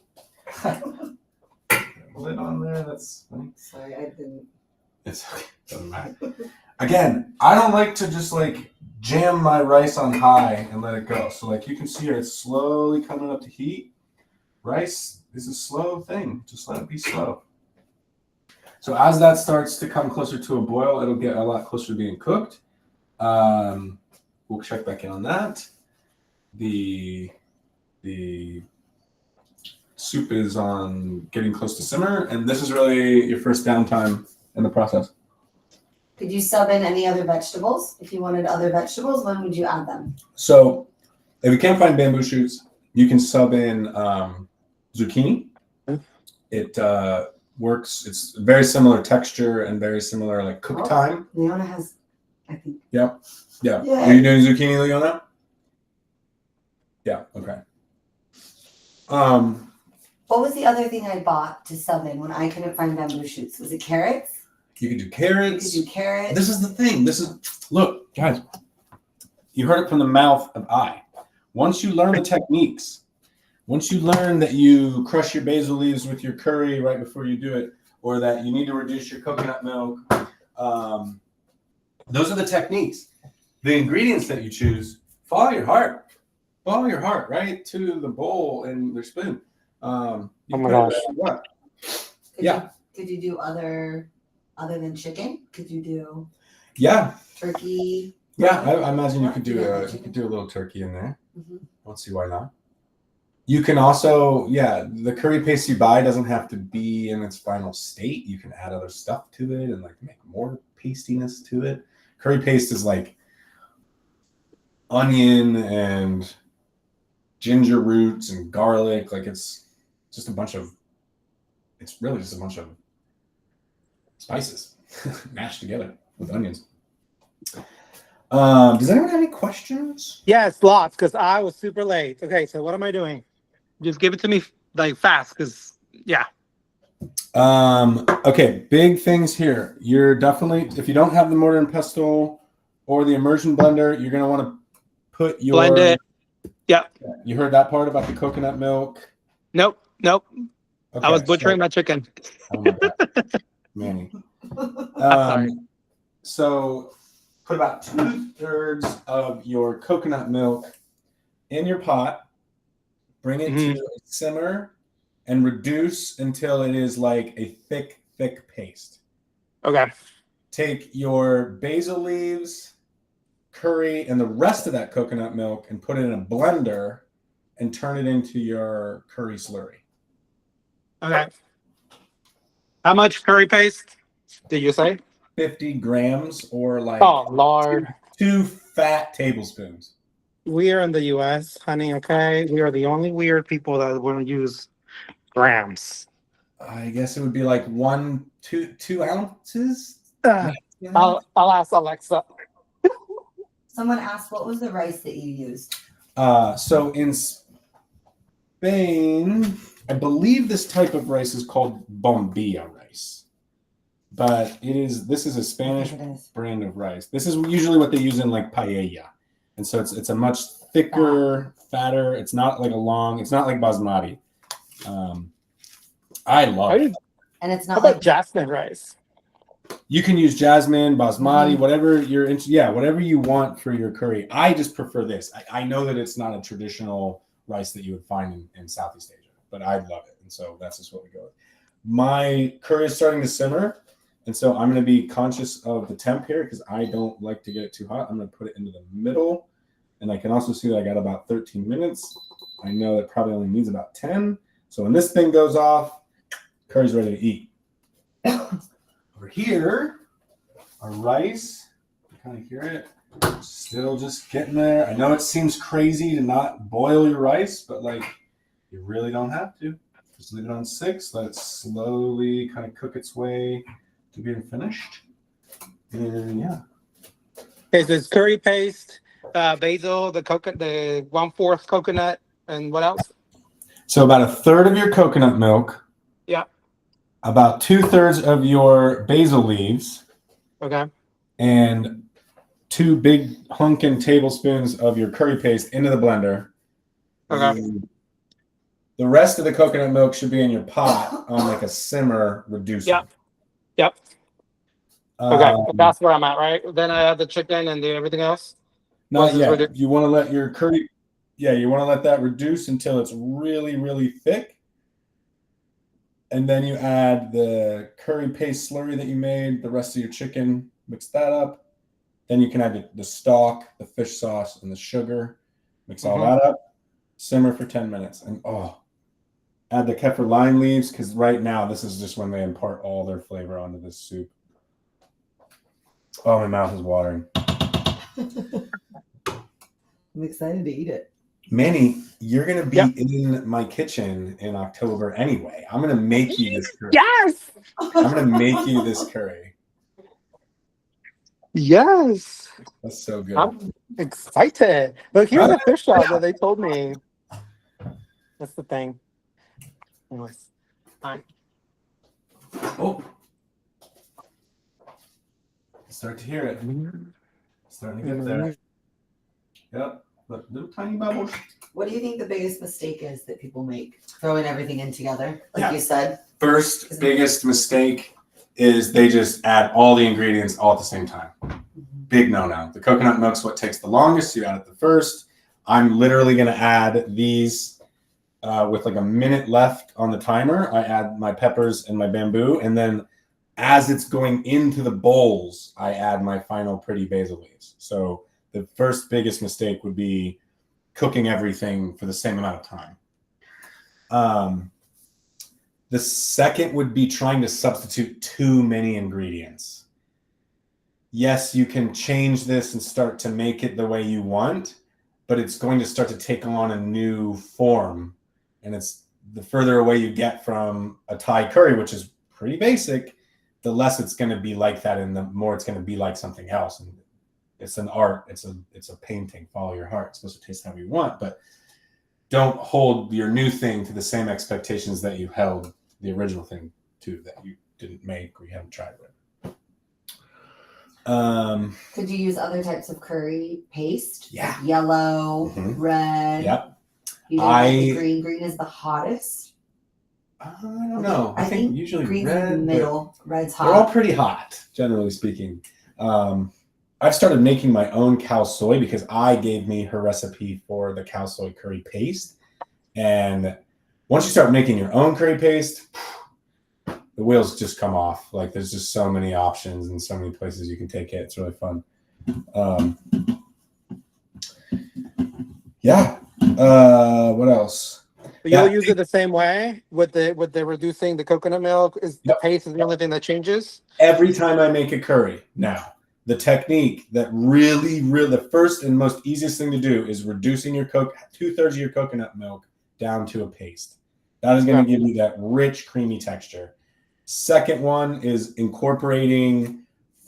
lid on there. That's funny. Sorry, I didn't. It's okay. Doesn't matter. Again, I don't like to just like jam my rice on high and let it go. So like you can see here, it's slowly coming up to heat. Rice is a slow thing. Just let it be slow. So as that starts to come closer to a boil, it'll get a lot closer to being cooked. We'll check back in on that. The soup is on getting close to simmer, and this is really your first downtime in the process. Could you sub in any other vegetables? If you wanted other vegetables, when would you add them? So if you can't find bamboo shoots, you can sub in zucchini. It works. It's very similar texture and very similar like cook time. Leona has, I think. Yep. Yeah. Yeah. Are you doing zucchini, Leona? Yeah. Okay. What was the other thing I bought to sub in when I couldn't find bamboo shoots? Was it carrots? You could do carrots. You could do carrots. This is the thing. Look, guys. You heard it from the mouth of I. Once you learn the techniques, once you learn that you crush your basil leaves with your curry right before you do it, or that you need to reduce your coconut milk, those are the techniques. The ingredients that you choose, follow your heart. Follow your heart right to the bowl and their spoon. Oh my gosh. Could you do other than chicken? Could you do turkey? Yeah, I imagine you could do a little turkey in there. Mm-hmm. I don't see why not. You can also, the curry paste you buy doesn't have to be in its final state. You can add other stuff to it and like make more pastiness to it. Curry paste is like onion and ginger roots and garlic. Like it's really just a bunch of spices mashed together with onions. Does anyone have any questions? Yes, lots, because I was super late. Okay, so what am I doing? Just give it to me like fast, because yeah. Okay, big things here. You're definitely, if you don't have the mortar and pestle or the immersion blender, you're gonna want to put your Blend it. Yep. You heard that part about the coconut milk? Nope. Okay, I was butchering my chicken. Oh my God. Manny. Sorry. So put about 2/3 of your coconut milk in your pot, bring it to a simmer, and reduce until it is like a thick paste. Okay. Take your basil leaves, curry, and the rest of that coconut milk and put it in a blender and turn it into your curry slurry. Okay. How much curry paste did you say? 50 grams or like Lord. two fat tablespoons. We are in the US, honey, okay? We are the only weird people that want to use grams. I guess it would be like 2 ounces. I'll ask Alexa. Someone asked, what was the rice that you used? So in Spain, I believe this type of rice is called bombilla rice, but this is a Spanish brand of rice. This is usually what they use in like paella, and so it's a much thicker, fatter. It's not like it's not like basmati. I love it, and it's How not about like jasmine rice? You can use jasmine, basmati, whatever you're into. Yeah, whatever you want for your curry. I just prefer this. I know that it's not a traditional rice that you would find in Southeast Asia, but I love it. And so that's just what we go with. My curry is starting to simmer. And so I'm going to be conscious of the temp here because I don't like to get it too hot. I'm going to put it into the middle. And I can also see that I got about 13 minutes. I know it probably only needs about 10. So when this thing goes off, curry's ready to eat. Over here, our rice, you kind of hear it, still just getting there. I know it seems crazy to not boil your rice, but like you really don't have to. Just leave it on 6, let it slowly kind of cook its way to being finished. And yeah. Okay, so it's curry paste, basil, the 1/4 coconut, and what else? So about 1/3 of your coconut milk. Yeah. About 2/3 of your basil leaves. Okay. And 2 big hunkin' tablespoons of your curry paste into the blender. Okay. And the rest of the coconut milk should be in your pot on like a simmer reducer. Yep. Okay, that's where I'm at, right? Then I add the chicken and everything else. Not yet. You want to let your curry, you want to let that reduce until it's really, really thick. And then you add the curry paste slurry that you made, the rest of your chicken, mix that up. Then you can add the stock, the fish sauce, and the sugar. Mix all that up. Simmer for 10 minutes. And add the kaffir lime leaves because right now this is just when they impart all their flavor onto this soup. Oh, my mouth is watering. I'm excited to eat it. Manny, you're going to be in my kitchen in October anyway. I'm going to make you this curry. Yes! I'm going to make you this curry. Yes. That's so good. I'm excited. But here's the fish sauce that they told me. That's the thing. Anyways. Fine. Oh. Start to hear it. Starting to get there. Yep. Look, little tiny bubbles. What do you think the biggest mistake is that people make? Throwing everything in together, like you said. First biggest mistake is they just add all the ingredients all at the same time. Big no-no. The coconut milk's what takes the longest. So you add it the first. I'm literally going to add these with like a minute left on the timer. I add my peppers and my bamboo. And then as it's going into the bowls, I add my final pretty basil leaves. So the first biggest mistake would be cooking everything for the same amount of time. The second would be trying to substitute too many ingredients. Yes, you can change this and start to make it the way you want, but it's going to start to take on a new form. And it's the further away you get from a Thai curry, which is pretty basic, the less it's going to be like that, and the more it's going to be like something else. And it's an art. It's a painting. Follow your heart. It's supposed to taste how you want, but don't hold your new thing to the same expectations that you held the original thing to that you didn't make or you haven't tried with. Could you use other types of curry paste? Yeah. Like yellow, red. Yep. You don't like the green. Green is the hottest. I don't know. I think usually green's red. in the middle. Red's hot. They're all pretty hot, generally speaking. I've started making my own cow soy because I gave me her recipe for the cow soy curry paste. And once you start making your own curry paste, the wheels just come off. Like there's just so many options and so many places you can take it. It's really fun. What else? But you'll use it the same way with the reducing the coconut milk. Is the paste is the only thing that changes? Every time I make a curry now, the technique that really, the first and most easiest thing to do is reducing your 2/3 of your coconut milk down to a paste. That is going to give you that rich, creamy texture. Second one is incorporating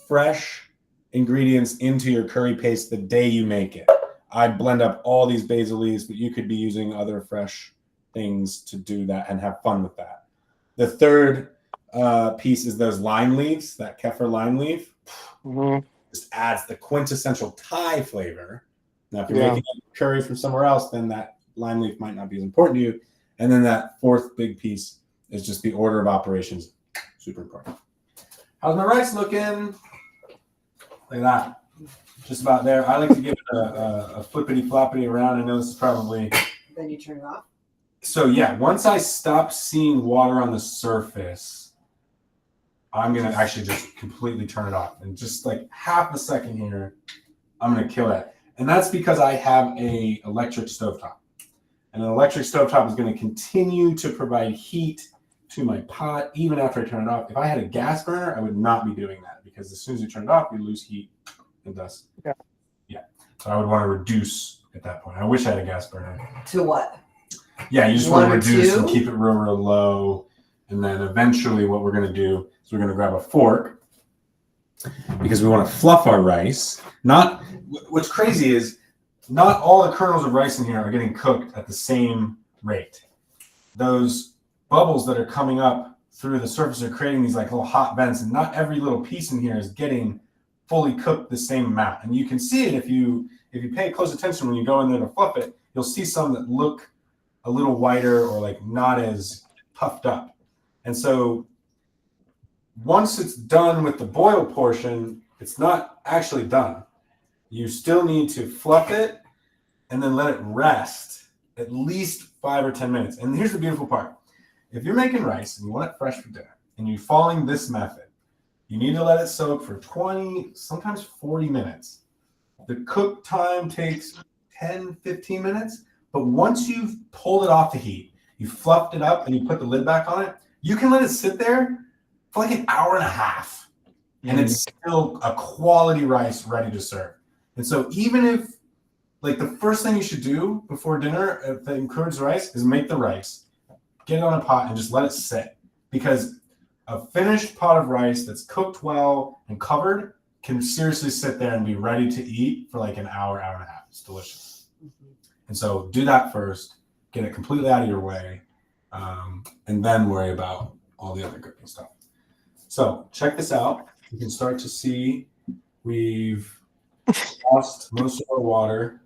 fresh ingredients into your curry paste the day you make it. I blend up all these basil leaves, but you could be using other fresh things to do that and have fun with that. The third piece is those lime leaves, that kaffir lime leaf. Just adds the quintessential Thai flavor. Now, if you're making a curry from somewhere else, then that lime leaf might not be as important to you. And then that fourth big piece is just the order of operations. Super important. How's my rice looking? Look at that. Just about there. I like to give it a flippity floppity around. I know this is probably... Then you turn it off? So yeah, once I stop seeing water on the surface, I'm going to actually just completely turn it off. And just like half a second here, I'm going to kill it. And that's because I have a electric stovetop. And an electric stovetop is going to continue to provide heat to my pot even after I turn it off. If I had a gas burner, I would not be doing that because as soon as you turn it off, you lose heat and dust. Yeah. So I would want to reduce at that point. I wish I had a gas burner. To what? Yeah, you just want to reduce and keep it real, real low. And then eventually what we're going to do is we're going to grab a fork because we want to fluff our rice. What's crazy is not all the kernels of rice in here are getting cooked at the same rate. Those bubbles that are coming up through the surface are creating these like little hot vents, and not every little piece in here is getting fully cooked the same amount. And you can see it if you pay close attention when you go in there to fluff it, you'll see some that look a little whiter or like not as puffed up. And so once it's done with the boil portion, it's not actually done. You still need to fluff it and then let it rest at least 5 or 10 minutes. And here's the beautiful part. If you're making rice and you want it fresh for dinner and you're following this method, you need to let it soak for 20, sometimes 40 minutes. The cook time takes 10, 15 minutes. But once you've pulled it off the heat, you fluffed it up and you put the lid back on it, you can let it sit there for like an hour and a half. And it's still a quality rice ready to serve. And so even if, like the first thing you should do before dinner that includes rice is make the rice, get it on a pot and just let it sit. Because a finished pot of rice that's cooked well and covered can seriously sit there and be ready to eat for like an hour, hour and a half. It's delicious. And so do that first, get it completely out of your way, and then worry about all the other cooking stuff. So check this out. You can start to see we've lost most of our water,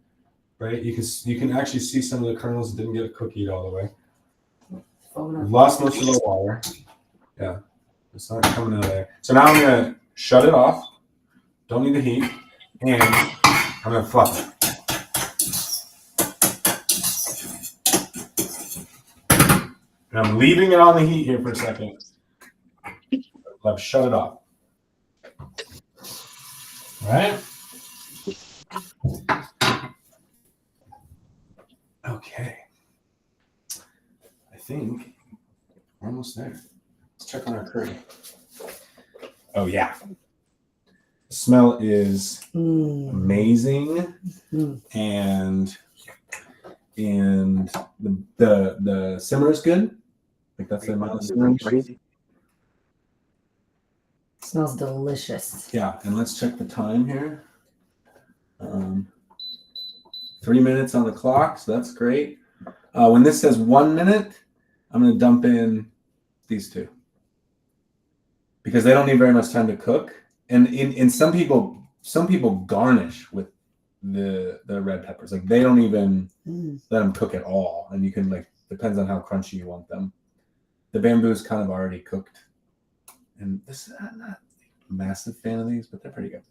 right? You can actually see some of the kernels that didn't get cooked all the way. We've lost most of the water. Yeah, it's not coming out of there. So now I'm going to shut it off. Don't need the heat. And I'm going to fluff it. And I'm leaving it on the heat here for a second. I've shut it off. All right. Okay. I think we're almost there. Let's check on our curry. Oh, yeah. The smell is amazing. And and the simmer is good. Like that's the amount of simmer. Smells delicious. Yeah, and let's check the time here. 3 minutes on the clock, so that's great. When this says 1 minute, I'm going to dump in these two because they don't need very much time to cook. And in some people garnish with the red peppers. Like they don't even let them cook at all, and you can like depends on how crunchy you want them. The bamboo is kind of already cooked, and this I'm not a massive fan of these, but they're pretty good.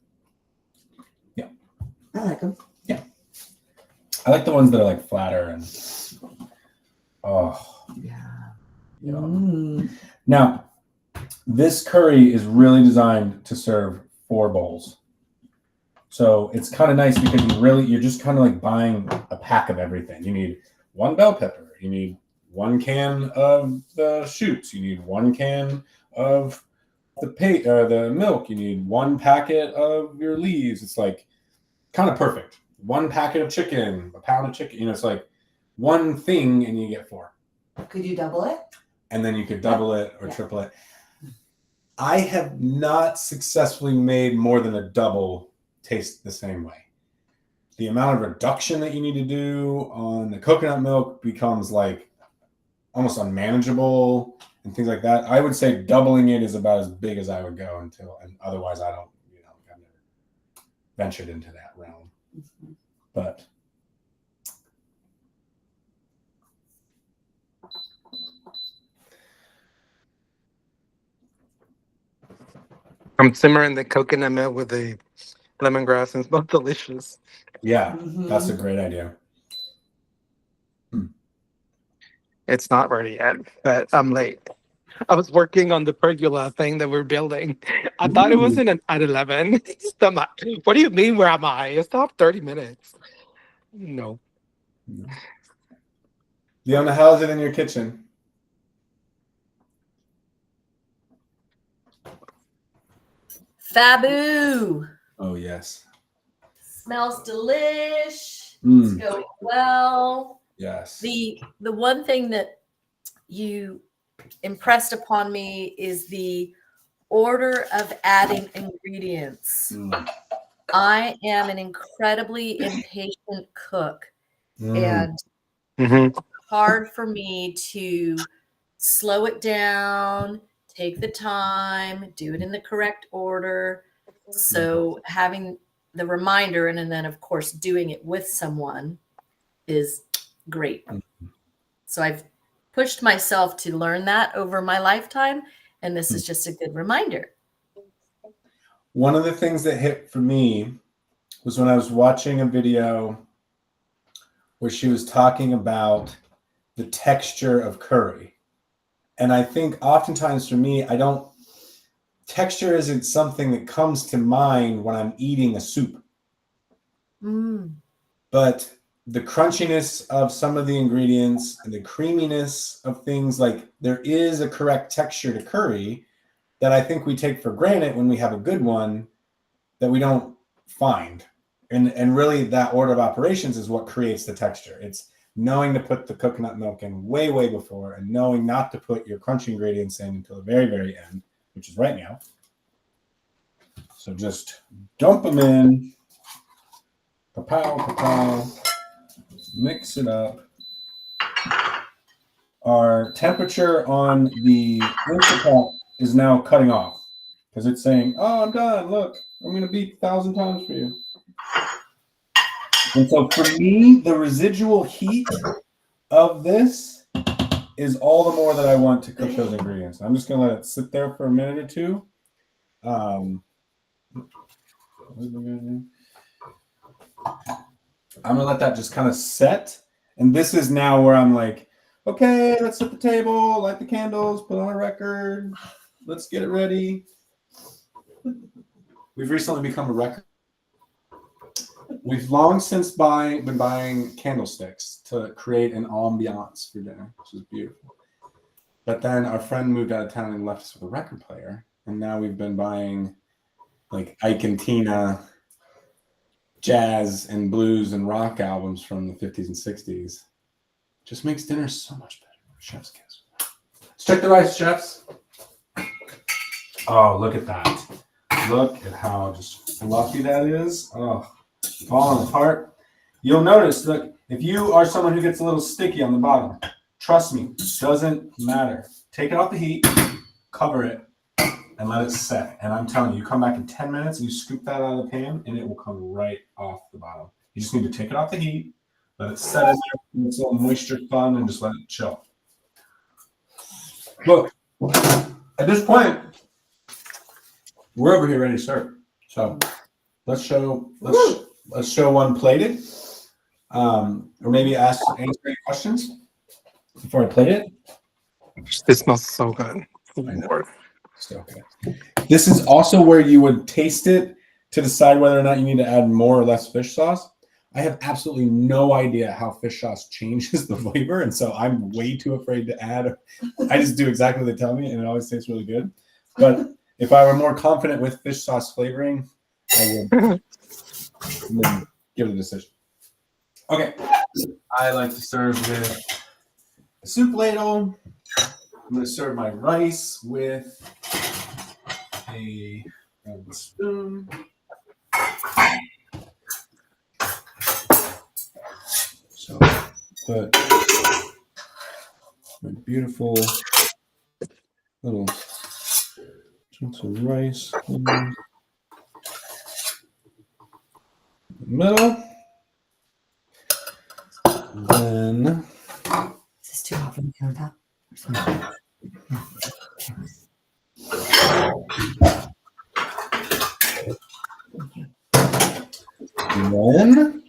Yeah, I like them. Yeah, I like the ones that are like flatter and Yeah. Now, this curry is really designed to serve 4 bowls. So it's kind of nice because you're just kind of like buying a pack of everything. You need 1 bell pepper. You need 1 can of the shoots. You need 1 can of the milk. You need 1 packet of your leaves. It's like kind of perfect. 1 packet of chicken, a pound of chicken. It's like 1 thing and you get 4. Could you double it? And then you could double it or triple it. I have not successfully made more than a double taste the same way. The amount of reduction that you need to do on the coconut milk becomes like almost unmanageable and things like that. I would say doubling it is about as big as I would go and otherwise I don't, I've never ventured into that realm. But I'm simmering the coconut milk with the lemongrass and it smells delicious. yeah, that's a great idea. It's not ready yet, but I'm late. I was working on the pergola thing that we're building. I thought it was at 11. What do you mean, where am I? It's not 30 minutes. No. Leona, how is it in your kitchen? Fabu. Oh, yes. Smells delish. It's going well. Yes. The one thing that you impressed upon me is the order of adding ingredients. I am an incredibly impatient cook, and it's hard for me to slow it down, take the time, do it in the correct order. So having the reminder and then of course doing it with someone is great. So I've pushed myself to learn that over my lifetime, and this is just a good reminder. One of the things that hit for me was when I was watching a video where she was talking about the texture of curry. And I think oftentimes for me, texture isn't something that comes to mind when I'm eating a soup. But the crunchiness of some of the ingredients and the creaminess of things, like there is a correct texture to curry that I think we take for granted when we have a good one that we don't find. And really that order of operations is what creates the texture. It's knowing to put the coconut milk in way, way before and knowing not to put your crunchy ingredients in until the very, very end, which is right now. So just dump them in. Pa-pow, pa-pow. Mix it up. Our temperature on the Instapot is now cutting off because it's saying, oh, I'm done. Look, I'm going to beep 1,000 times for you. And so for me, the residual heat of this is all the more that I want to cook those ingredients. I'm just going to let it sit there for a minute or two. I'm going to let that just kind of set. And this is now where I'm like, okay, let's set the table, light the candles, put on a record. Let's get it ready. We've recently become a record. We've long since been buying candlesticks to create an ambiance for dinner, which is beautiful. But then our friend moved out of town and left us with a record player. And now we've been buying like Ike and Tina jazz and blues and rock albums from the 50s and 60s. Just makes dinner so much better. Chef's kiss. Let's check the rice, chefs. Oh, look at that. Look at how just fluffy that is. Oh, falling apart. You'll notice, look, if you are someone who gets a little sticky on the bottom, trust me, it doesn't matter. Take it off the heat, cover it, and let it set. And I'm telling you, you come back in 10 minutes and you scoop that out of the pan and it will come right off the bottom. You just need to take it off the heat, let it set in there, it's a little moisture fun, and just let it chill. Look, at this point, we're over here ready to start. So let's show one plated. Or maybe answer any questions before I plate it. This smells so good. Still okay. This is also where you would taste it to decide whether or not you need to add more or less fish sauce. I have absolutely no idea how fish sauce changes the flavor, and so I'm way too afraid to add. I just do exactly what they tell me, and it always tastes really good. But if I were more confident with fish sauce flavoring, I would give it a decision. Okay, I like to serve with a soup ladle. I'm going to serve my rice with a spoon. So put my beautiful little chunks of rice in the middle. And then Is this too hot for the countertop? And then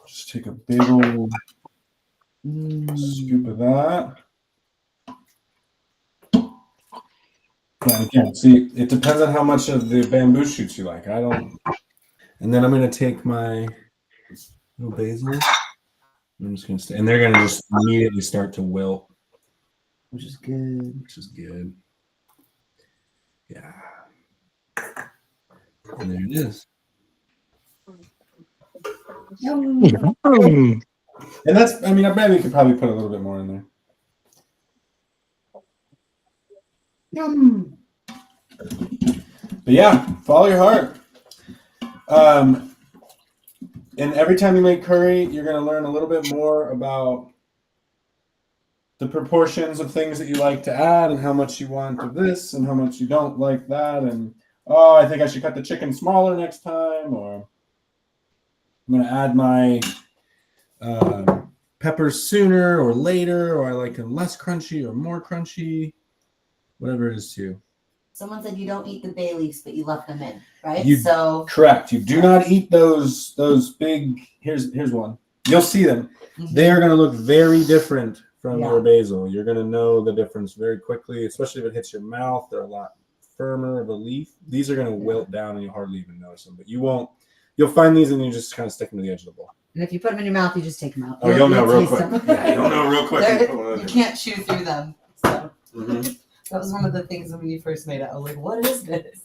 just take a big old scoop of that. And again, see, it depends on how much of the bamboo shoots you like. I don't. And then I'm going to take my little basil. I'm just going to and they're going to just immediately start to wilt, which is good. Yeah. And there it is. And that's, I mean, I bet we could probably put a little bit more in there. Yum. But yeah, follow your heart. And every time you make curry, you're going to learn a little bit more about the proportions of things that you like to add and how much you want of this and how much you don't like that. And, oh, I think I should cut the chicken smaller next time. Or I'm going to add my peppers sooner or later. Or I like them less crunchy or more crunchy. Whatever it is to you. Someone said you don't eat the bay leaves, but you left them in, right? Correct. You do not eat those big. Here's one. You'll see them. Mm-hmm. They are going to look very different from your basil. You're going to know the difference very quickly, especially if it hits your mouth. They're a lot firmer of a leaf. These are going to wilt down, and you'll hardly even notice them. But you won't. You'll find these, and you just kind of stick them to the edge of the bowl. And if you put them in your mouth, you just take them out. Oh, you'll know real quick. Yeah, you'll know real quick. You can't chew through them. So. Mm-hmm. That was one of the things when you first made it. I was like, what is this?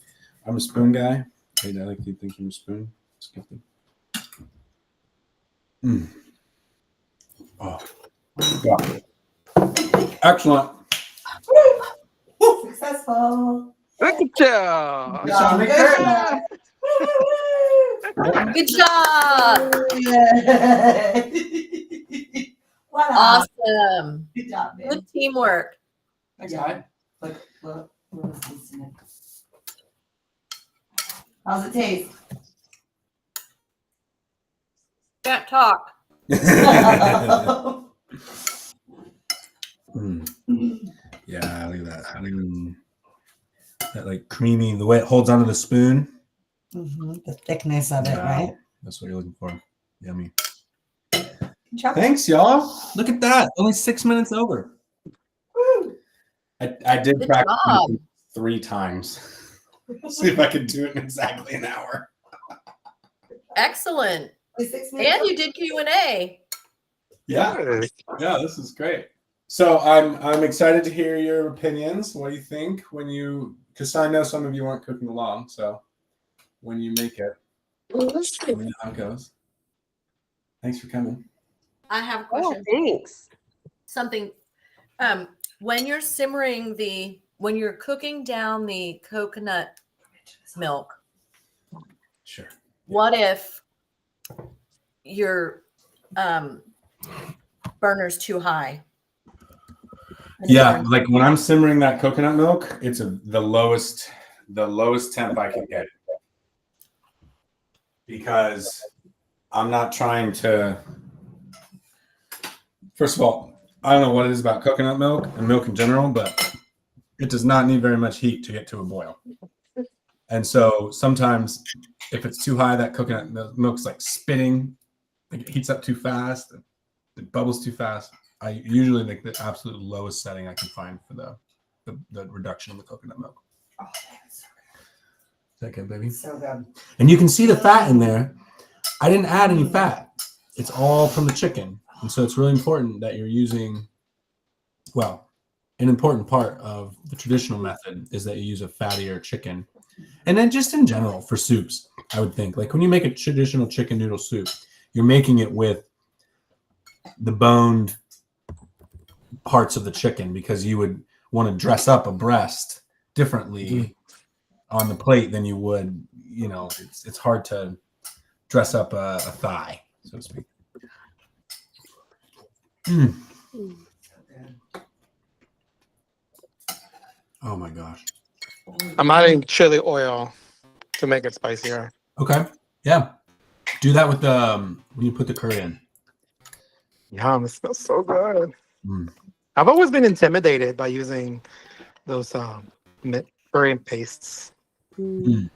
I'm a spoon guy. Hey, I like you think you're a spoon. Skip them. Oh. Yeah. Excellent. Successful. Good job. Good job. Awesome. Good job, man. Good teamwork. Yeah. What was this in it? How's it taste? Can't talk. Yeah, look at that. That like creamy, the way it holds onto the spoon. Mm-hmm. The thickness of it, right? That's what you're looking for. Yummy. Good job. Thanks, y'all. Look at that. Only 6 minutes over. Woo. I did Good practice job. 3 times. See if I can do it in exactly an hour. Excellent. And you did Q&A. Yeah. Yeah, this is great. So I'm excited to hear your opinions. What do you think because I know some of you aren't cooking along, so when you make it, let me know how it goes. Thanks for coming. I have a Oh, question. thanks. Something. When you're when you're cooking down the coconut milk, Sure. what if your burner's too high? Yeah, like when I'm simmering that coconut milk, it's the lowest temp I can get, because I'm not trying to. First of all, I don't know what it is about coconut milk and milk in general, but it does not need very much heat to get to a boil. And so sometimes if it's too high, that coconut milk's like spitting, like it heats up too fast, it bubbles too fast. I usually like the absolute lowest setting I can find for the reduction in the coconut milk. Oh, that's so good. Is that good, baby? So good. And you can see the fat in there. I didn't add any fat. It's all from the chicken. And so it's really important that you're using, well, an important part of the traditional method is that you use a fattier chicken. And then just in general for soups, I would think, like when you make a traditional chicken noodle soup, you're making it with the boned parts of the chicken, because you would want to dress up a breast differently on the plate than you would, it's hard to dress up a thigh, so to speak. Mm. Oh my gosh. I'm adding chili oil to make it spicier. Okay. Yeah. Do that with when you put the curry in. Yum, it smells so good. Mm. I've always been intimidated by using those curry pastes. Mm.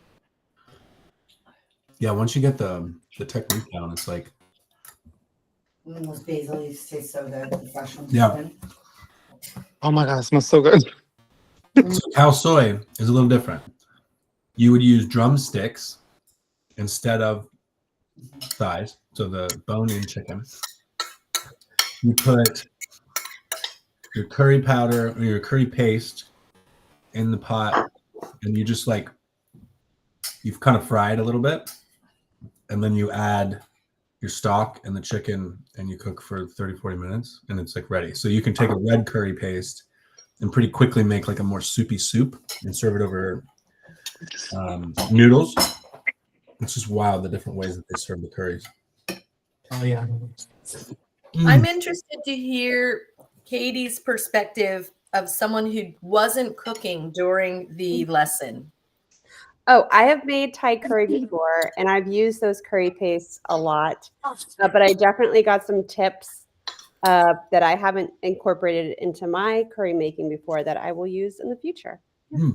Yeah, once you get the technique down, it's like. Those basil leaves taste so good. The fresh ones. Yeah. Oh my god, it smells so good. So cow soy is a little different. You would use drumsticks instead of thighs, so the bone-in chicken. You put your curry powder or your curry paste in the pot, and you just you've kind of fried a little bit, and then you add your stock and the chicken, and you cook for 30-40 minutes, and it's like ready. So you can take a red curry paste and pretty quickly make like a more soupy soup and serve it over noodles. It's just wild the different ways that they serve the curries. Oh yeah. I'm interested to hear Katie's perspective of someone who wasn't cooking during the lesson. Oh, I have made Thai curry before, and I've used those curry pastes a lot. But I definitely got some tips that I haven't incorporated into my curry making before that I will use in the future.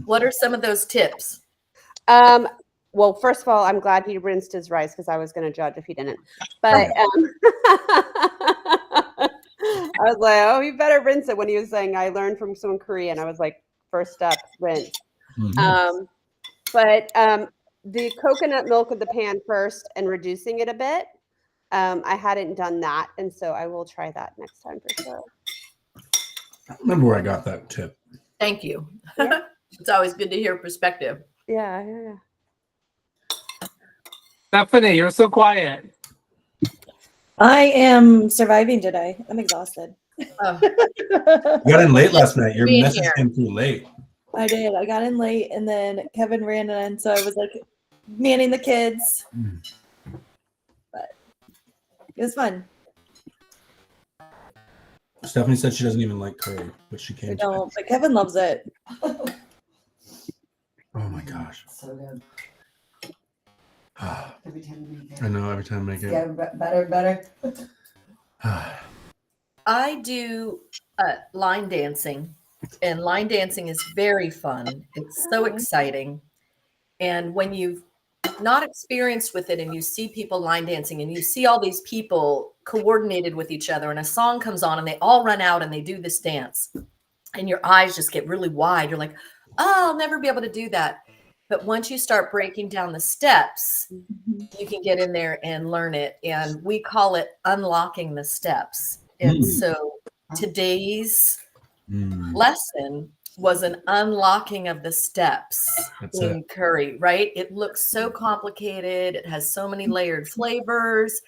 What are some of those tips? Well, first of all, I'm glad he rinsed his rice because I was going to judge if he didn't. But I was like, oh, you better rinse it when he was saying I learned from someone Korean. I was like, first step, rinse. Mm-hmm. But the coconut milk of the pan first and reducing it a bit. I hadn't done that. And so I will try that next time for sure. I remember where I got that tip. Thank you. Yeah. It's always good to hear perspective. Yeah. Stephanie, you're so quiet. I am surviving today. I'm exhausted. Oh. You got in late last night. Your Being message here. came through late. I did. I got in late, and then Kevin ran in, so I was like manning the kids. But it was fun. Stephanie said she doesn't even like curry, but she came. I don't, but Kevin loves it. Oh my gosh. So good. Every time we make it. I know, every time I make It's it. getting better and better. I do line dancing, and line dancing is very fun. It's so exciting. And when you've not experienced with it and you see people line dancing and you see all these people coordinated with each other and a song comes on and they all run out and they do this dance and your eyes just get really wide. You're like, oh, I'll never be able to do that. But once you start breaking down the steps, you can get in there and learn it. And we call it unlocking the steps. And so today's lesson was an unlocking of the steps in curry, right? It looks so complicated. It has so many layered flavors.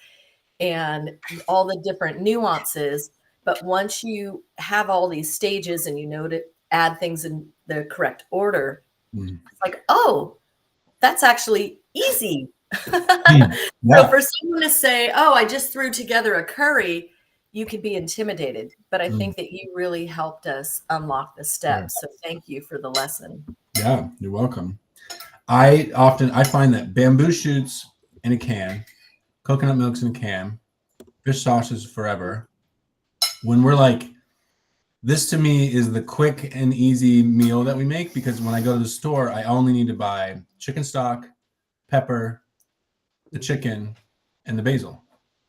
and all the different nuances. But once you have all these stages and you know to add things in the correct order, it's like, oh, that's actually easy. So for someone to say, oh, I just threw together a curry, you could be intimidated. But I think that you really helped us unlock the steps. So thank you for the lesson. Yeah, you're welcome. I find that bamboo shoots in a can, coconut milk's in a can, fish sauce is forever. When we're like, this to me is the quick and easy meal that we make, because when I go to the store, I only need to buy chicken stock, pepper, the chicken, and the basil.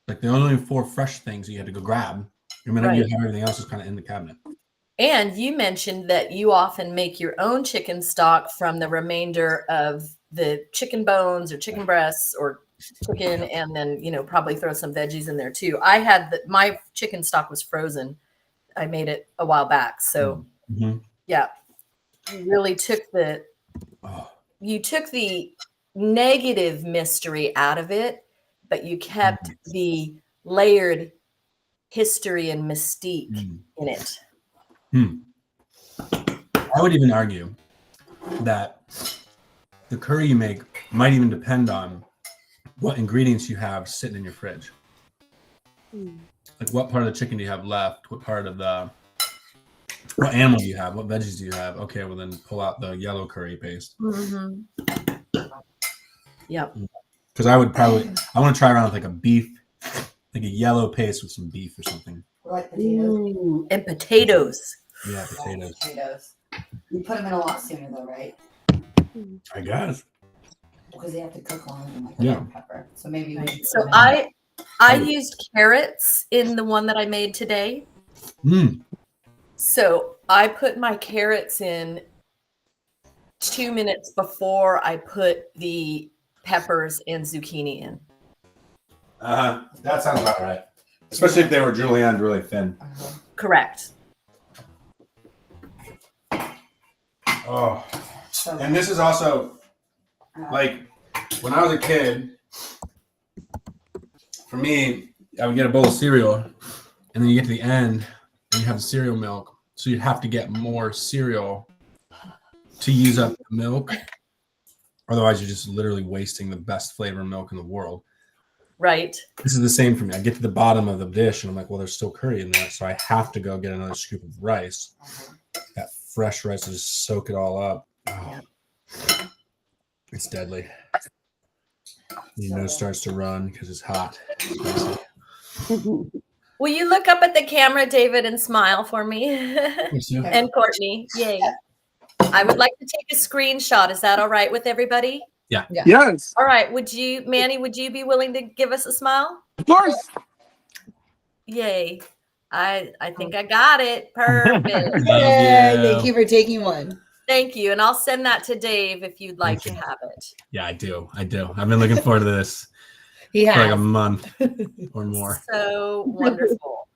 Like the only 4 fresh things you had to go grab. I mean, you have everything else is kind of in the cabinet. And you mentioned that you often make your own chicken stock from the remainder of the chicken bones or chicken breasts or chicken, and then, you know, probably throw some veggies in there too. I had my chicken stock was frozen. I made it a while back. So yeah, you really took the negative mystery out of it, but you kept the layered history and mystique in it. I would even argue that the curry you make might even depend on what ingredients you have sitting in your fridge. Like what part of the chicken do you have left? What animal do you have? What veggies do you have? Okay, well then pull out the yellow curry paste. Yep. Because I want to try around with like a beef, like a yellow paste with some beef or something. Like potatoes. And potatoes. Yeah, potatoes. You put them in a lot sooner though, right? I guess. Because they have to cook longer than like pepper. So maybe So I used carrots in the one that I made today. So I put my carrots in 2 minutes before I put the peppers and zucchini in. That sounds about right. Especially if they were julienned really thin. Correct. Oh, and this is also like when I was a kid. For me, I would get a bowl of cereal, and then you get to the end, and you have the cereal milk. So you have to get more cereal to use up the milk. Otherwise, you're just literally wasting the best flavor milk in the world. Right. This is the same for me. I get to the bottom of the dish, and I'm like, well, there's still curry in there. So I have to go get another scoop of rice. That fresh rice to just soak it all up. Oh, it's deadly. Your nose starts to run because it's hot. Will you look up at the camera, David, and smile for me? And Courtney. Yay. I would like to take a screenshot. Is that all right with everybody? Yeah. Yes. All right. Manny, would you be willing to give us a smile? Of course. Yay. I think I got it. Perfect. Yay. Thank you for taking one. Thank you. And I'll send that to Dave if you'd like to have it. Yeah, I do. I've been looking forward to this for like a month or more. So wonderful.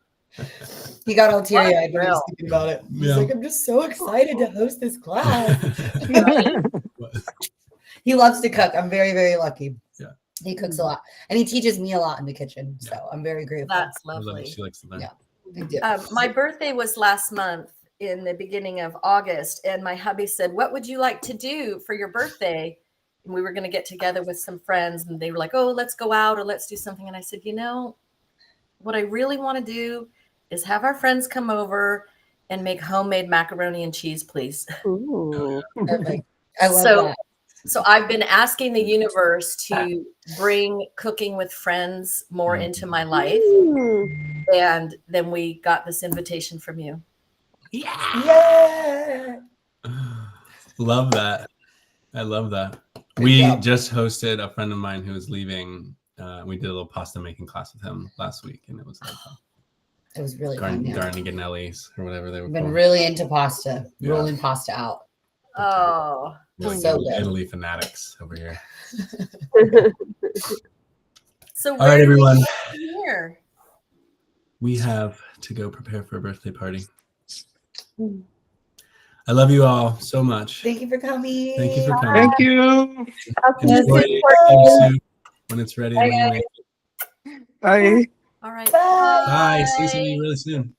He got all teary-eyed when he was thinking about it. He's like, I'm just so excited to host this class. He loves to cook. I'm very, very lucky. Yeah. He cooks a lot. And he teaches me a lot in the kitchen. So I'm very grateful. That's lovely. She likes to learn. Yeah. I do. My birthday was last month in the beginning of August. And my hubby said, what would you like to do for your birthday? And we were going to get together with some friends. And they were like, oh, let's go out or let's do something. And I said, you know, what I really want to do is have our friends come over and make homemade macaroni and cheese, please. Ooh. Perfect. I love that. So I've been asking the universe to bring cooking with friends more into my life. And then we got this invitation from you. Yeah. Love that. I love that. We just hosted a friend of mine who was leaving. We did a little pasta making class with him last week, and it was like it was really fun. Garniganellis or whatever they were. Been really into pasta, rolling pasta out. Oh, really so good. good. Italy fanatics over here. So all right, everyone. Here? We have to go prepare for a birthday party. I love you all so much. Thank you for coming. Thank you for coming. Thank you. Enjoy soup when it's ready. Bye. All right. Bye. Bye. See you really soon.